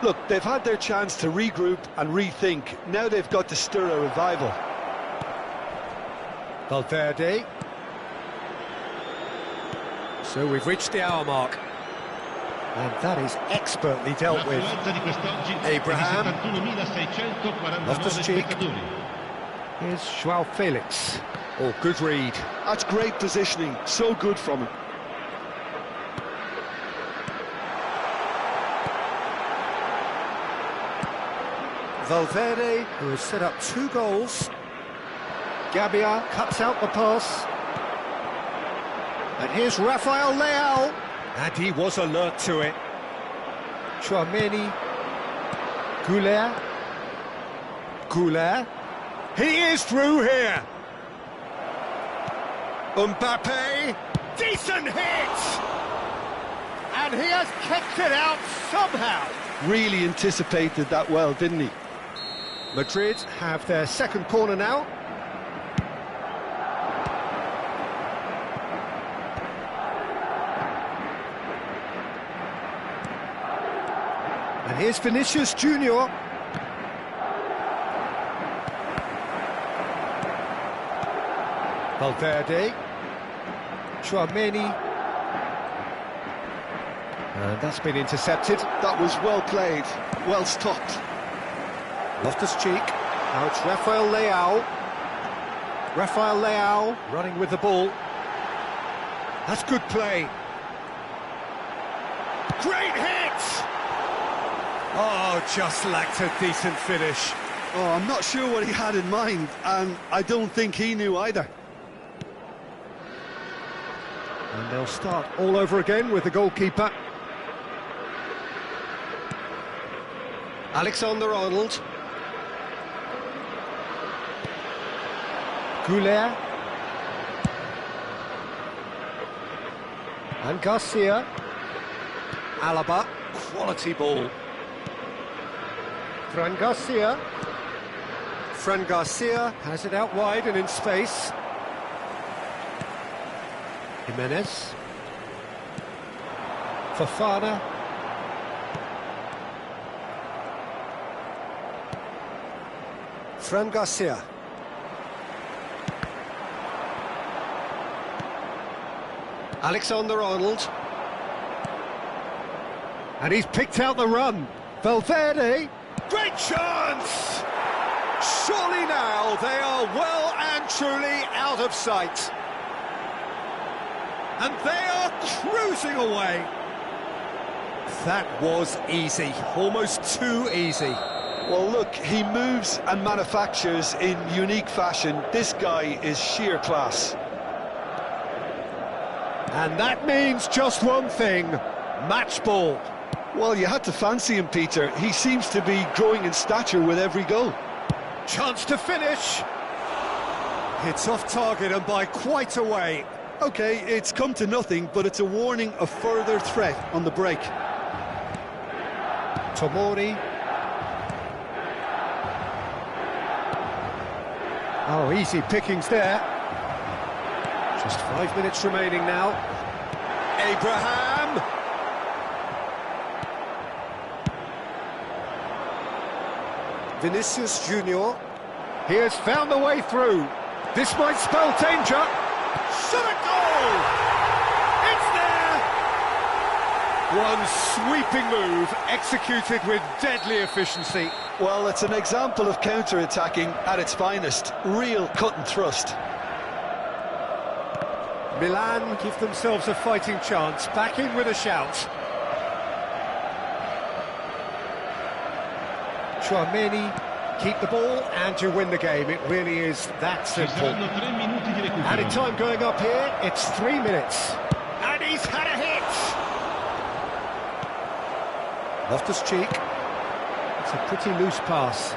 Look, they've had their chance to regroup and rethink. Now they've got to stir a revival.
Valverde. So we've reached the hour mark. And that is expertly dealt with. Abraham. Loftus-Cheek. Here's Joao Felix. Oh, good read.
That's great positioning. So good from him.
Valverde, who has set up 2 goals. Gabbia cuts out the pass. And here's Rafael Leao. And he was alert to it. Tchouaméni. Goulet. Goulet. He is through here. Mbappe. Decent hit. And he has kicked it out somehow.
Really anticipated that well, didn't he?
Madrid have their second corner now. And here's Vinicius Junior. Valverde. Tchouaméni. And that's been intercepted.
That was well played, well stopped.
Loftus-Cheek. Now it's Rafael Leao. Rafael Leao running with the ball. That's good play. Great hit! Oh, just lacked a decent finish.
Oh, I'm not sure what he had in mind, and I don't think he knew either.
And they'll start all over again with the goalkeeper. Alexander-Arnold. Goulet. And Garcia. Alaba. Quality ball. Fran Garcia. Fran Garcia has it out wide and in space. Jimenez. Fofana. Fran Garcia. Alexander-Arnold. And he's picked out the run. Valverde. Great chance! Surely now they are well and truly out of sight. And they are cruising away. That was easy, almost too easy.
Well, look, he moves and manufactures in unique fashion. This guy is sheer class.
And that means just one thing, match ball.
Well, you had to fancy him, Peter. He seems to be growing in stature with every goal.
Chance to finish. It's off target and by quite a way.
OK, it's come to nothing, but it's a warning of further threat on the break.
Tomori. Oh, easy pickings there. Just 5 minutes remaining now. Abraham! Vinicius Junior. He has found the way through. This might spell danger. Shot a goal! It's there! One sweeping move, executed with deadly efficiency.
Well, it's an example of counter-attacking at its finest. Real cut and thrust.
Milan give themselves a fighting chance, back in with a shout. Tchouaméni, keep the ball and you win the game. It really is that simple. Added time going up here, it's 3 minutes. And he's had a hit! Loftus-Cheek. It's a pretty loose pass.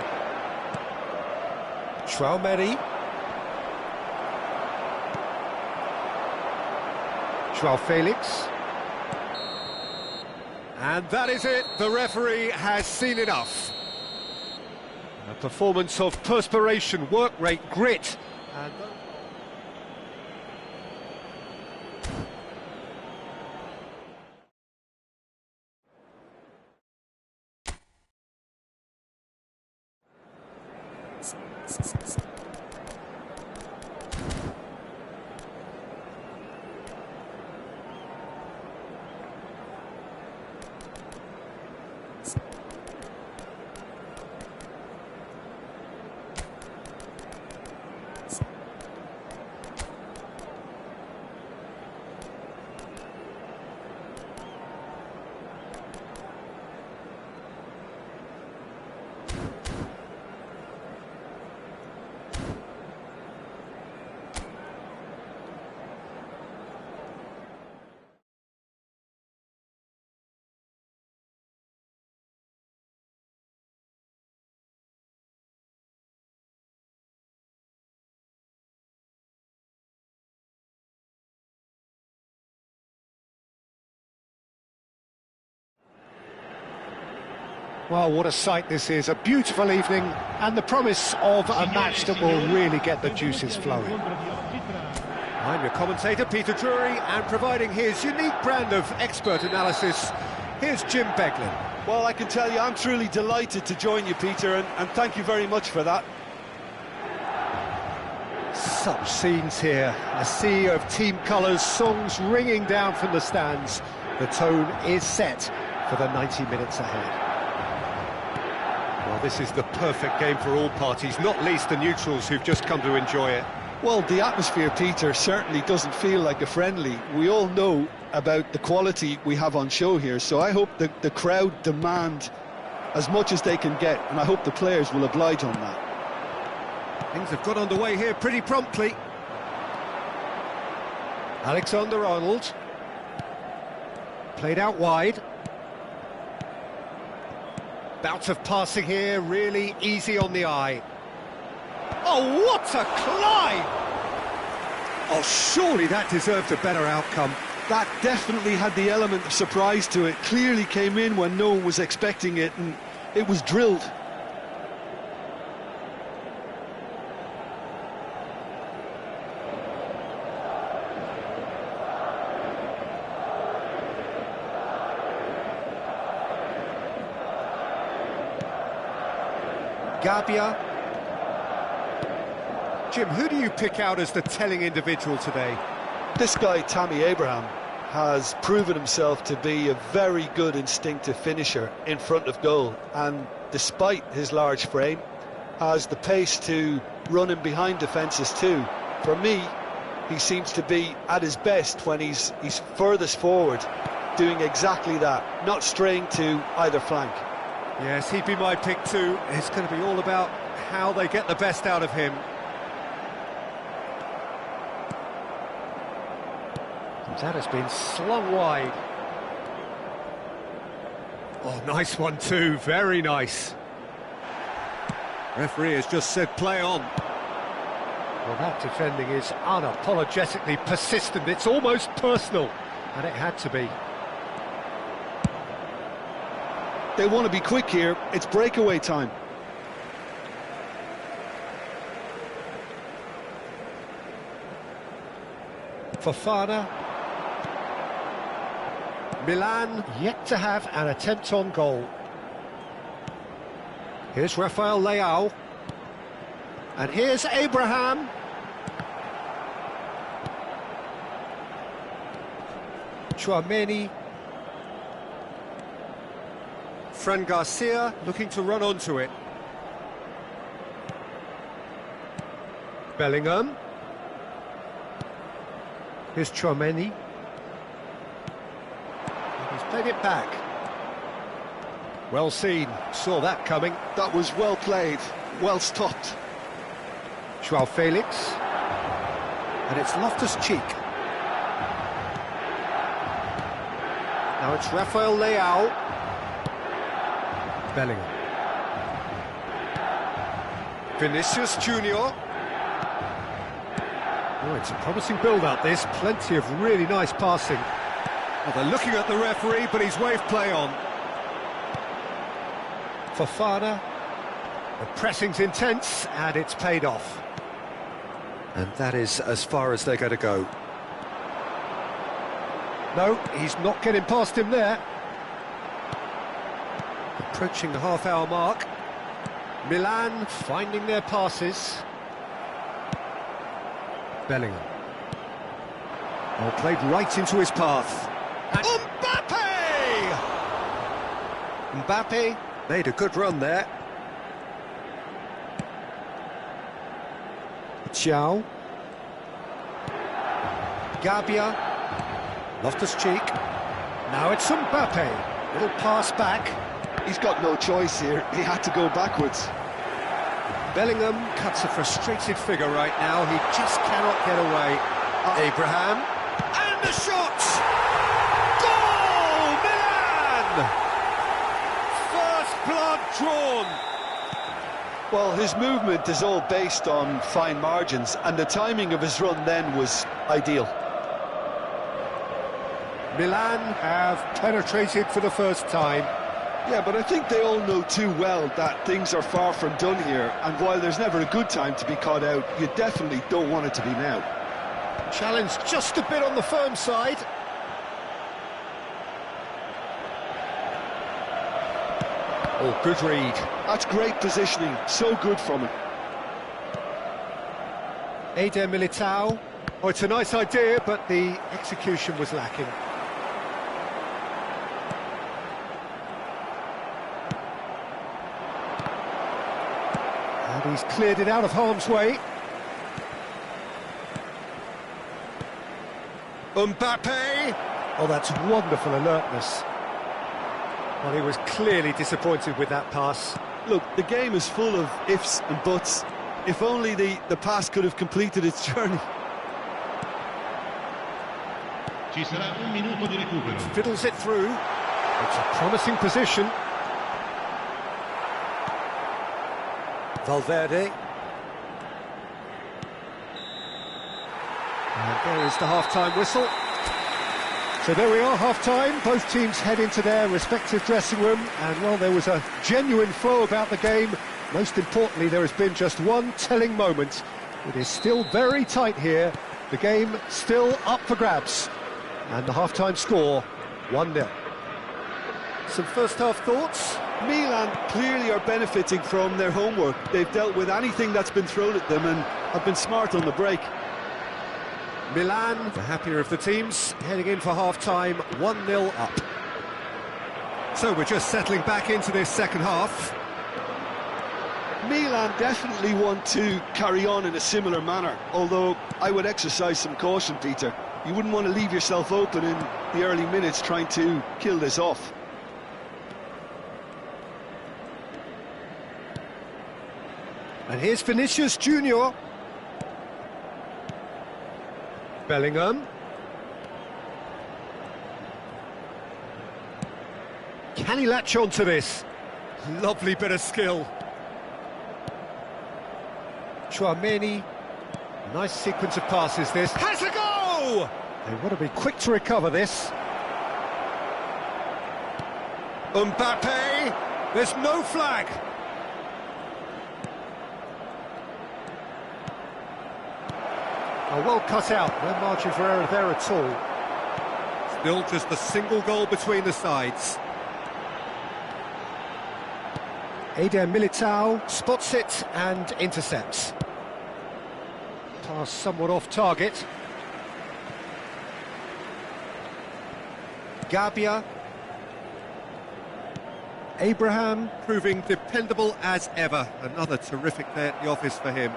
Tchouaméni. João Felix. And that is it, the referee has seen enough. A performance of perspiration, work rate, grit. And well, what a sight this is, a beautiful evening and the promise of a match that will really get the juices flowing. I'm your commentator, Peter Drury, and providing his unique brand of expert analysis, here's Jim Beglin.
Well, I can tell you, I'm truly delighted to join you, Peter, and thank you very much for that.
Such scenes here, a sea of team colours, songs ringing down from the stands. The tone is set for the 90 minutes ahead. Well, this is the perfect game for all parties, not least the neutrals who've just come to enjoy it.
Well, the atmosphere, Peter, certainly doesn't feel like a friendly. We all know about the quality we have on show here, so I hope the crowd demand as much as they can get, and I hope the players will oblige on that.
Things have got underway here pretty promptly.
Alexander-Arnold. Played out wide. Bout of passing here, really easy on the eye. Oh, what a climb! Oh, surely that deserved a better outcome.
That definitely had the element of surprise to it. Clearly came in when no one was expecting it, and it was drilled.
Gabia. Jim, who do you pick out as the telling individual today?
This guy, Tammy Abraham, has proven himself to be a very good instinctive finisher in front of goal, and despite his large frame, has the pace to run in behind defences too. For me, he seems to be at his best when he's furthest forward, doing exactly that, not straying to either flank.
Yes, he'd be my pick too. It's going to be all about how they get the best out of him. That has been slung wide. Oh, nice one too, very nice. Referee has just said play on. Well, that defending is unapologetically persistent. It's almost personal, and it had to be.
They want to be quick here. It's breakaway time.
Fofana. Milan yet to have an attempt on goal. Here's Rafael Leao. And here's Abraham. Tchouaméni. Fran Garcia looking to run onto it. Bellingham. Here's Tchouaméni. He's played it back. Well seen, saw that coming.
That was well played, well stopped.
Joao Felix. And it's Loftus-Cheek. Now it's Rafael Leao. Bellingham. Vinicius Junior. Oh, it's a promising build-up, this. Plenty of really nice passing. Well, they're looking at the referee, but he's waved play on. Fofana. The pressing's intense, and it's paid off. And that is as far as they're going to go. No, he's not getting past him there. Approaching the half-hour mark. Milan finding their passes. Bellingham. Well, played right into his path. And Mbappe! Mbappe made a good run there. Thiaw. Gabia. Loftus-Cheek. Now it's Mbappe. Little pass back.
He's got no choice here. He had to go backwards.
Bellingham cuts a frustrated figure right now. He just cannot get away. Abraham. And the shot! Goal! Milan! First blood drawn.
Well, his movement is all based on fine margins, and the timing of his run then was ideal.
Milan have penetrated for the first time.
Yeah, but I think they all know too well that things are far from done here, and while there's never a good time to be caught out, you definitely don't want it to be now.
Challenge just a bit on the firm side. Oh, good read.
That's great positioning, so good from him.
Eder Militao. Oh, it's a nice idea, but the execution was lacking. And he's cleared it out of harm's way. Mbappe! Oh, that's wonderful alertness. Well, he was clearly disappointed with that pass.
Look, the game is full of ifs and buts. If only the pass could have completed its journey.
Ci sarà un minuto di recupero.
Fiddles it through. It's a promising position. Valverde. And there is the half-time whistle. So there we are, half-time. Both teams head into their respective dressing room. And, well, there was a genuine flow about the game. Most importantly, there has been just one telling moment. It is still very tight here. The game still up for grabs. And the half-time score, 1-0. Some first-half thoughts?
Milan clearly are benefiting from their homework. They've dealt with anything that's been thrown at them and have been smart on the break.
Milan, the happier of the teams, heading in for half-time, 1-0 up. So we're just settling back into this second half.
Milan definitely want to carry on in a similar manner, although I would exercise some caution, Peter. You wouldn't want to leave yourself open in the early minutes trying to kill this off.
And here's Vinicius Junior. Bellingham. Can he latch on to this? Lovely bit of skill. Tchouaméni. Nice sequence of passes this. Has a go! They want to be quick to recover this. Mbappe. There's no flag. Oh, well cut out. No margin for error there at all. Still just a single goal between the sides. Eder Militao spots it and intercepts. Pass somewhat off target. Gabia. Abraham proving dependable as ever. Another terrific day at the office for him.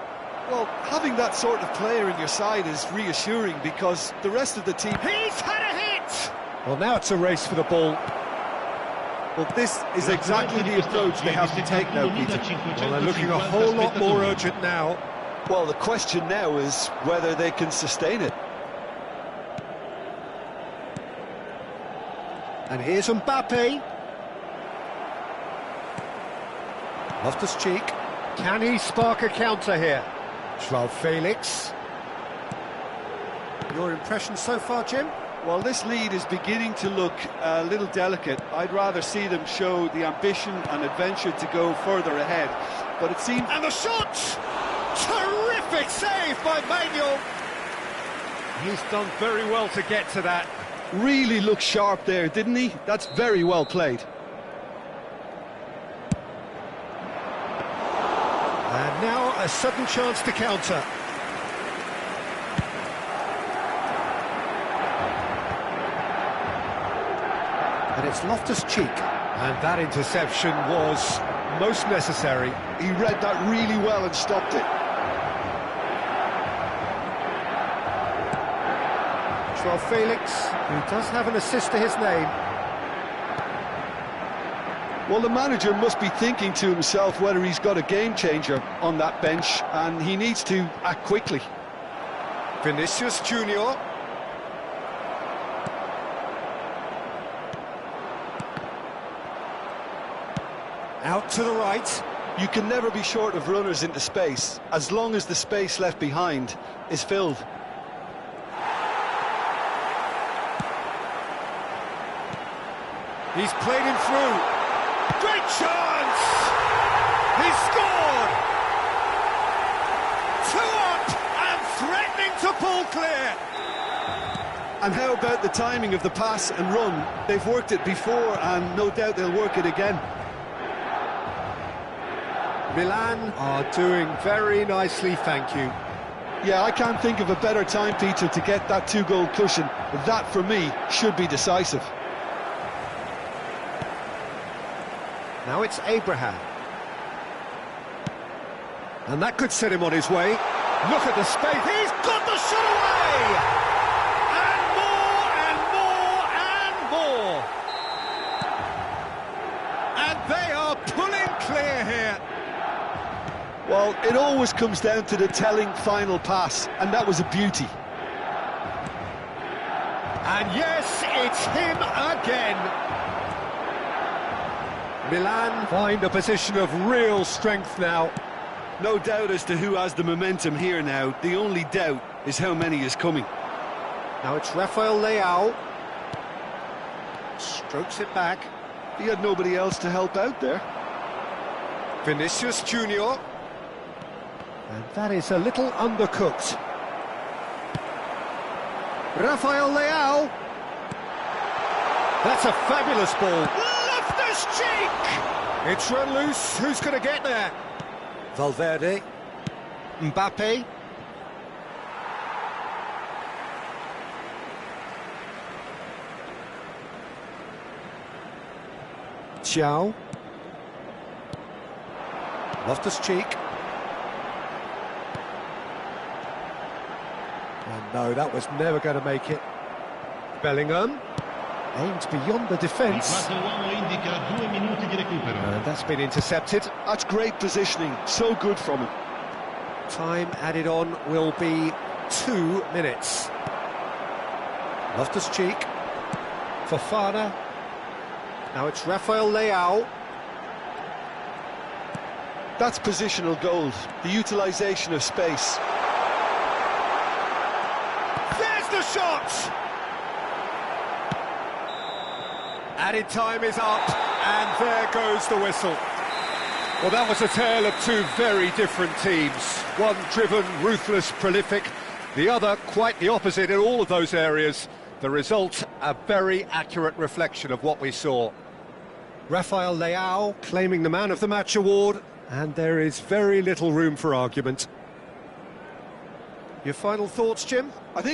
Well, having that sort of player in your side is reassuring because the rest of the team...
He's had a hit! Well, now it's a race for the ball.
Well, this is exactly the approach they have to take now, Peter.
Well, they're looking a whole lot more urgent now.
Well, the question now is whether they can sustain it.
And here's Mbappe. Loftus-Cheek. Can he spark a counter here? João Felix. Your impression so far, Jim?
Well, this lead is beginning to look a little delicate. I'd rather see them show the ambition and adventure to go further ahead. But it seems...
And the shot! Terrific save by Manuel. He's done very well to get to that.
Really looked sharp there, didn't he? That's very well played.
And now a sudden chance to counter. And it's Loftus-Cheek. And that interception was most necessary.
He read that really well and stopped it.
João Felix, who does have an assist to his name.
Well, the manager must be thinking to himself whether he's got a game-changer on that bench, and he needs to act quickly.
Vinicius Junior. Out to the right.
You can never be short of runners into space, as long as the space left behind is filled.
He's played him through. Great chance! He scored! 2 up and threatening to pull clear.
And how about the timing of the pass and run? They've worked it before and no doubt they'll work it again.
Milan are doing very nicely, thank you.
Yeah, I can't think of a better time, Peter, to get that 2-goal cushion. That, for me, should be decisive.
Now it's Abraham. And that could set him on his way. Look at the space. He's got the shot away! And more, and more, and more. And they are pulling clear here.
Well, it always comes down to the telling final pass, and that was a beauty.
And yes, it's him again. Milan find a position of real strength now.
No doubt as to who has the momentum here now. The only doubt is how many is coming.
Now it's Rafael Leao. Strokes it back.
He had nobody else to help out there.
Vinicius Junior.
And that is a little undercooked. Rafael Leao.
That's a fabulous ball. Loftus-Cheek! It's run loose. Who's going to get there? Valverde. Mbappe.
Thiaw. Loftus-Cheek. And no, that was never going to make it.
Bellingham.
Aimed beyond the
Il
defence.
quarto uomo indica 2 minuti di recupero.
And that's been intercepted.
That's great positioning. So good from him.
Time added on will be 2 minutes. Loftus-Cheek. Fofana. Now it's Rafael Leao.
That's positional gold. The utilisation of space.
There's the shot! Added time is up, and there goes the whistle. Well, that was a tale of two very different teams. One driven, ruthless, prolific. The other quite the opposite in all of those areas. The result, a very accurate reflection of what we saw.
Rafael Leao claiming the Man of the Match award, and there is very little room for argument. Your final thoughts, Jim?
I think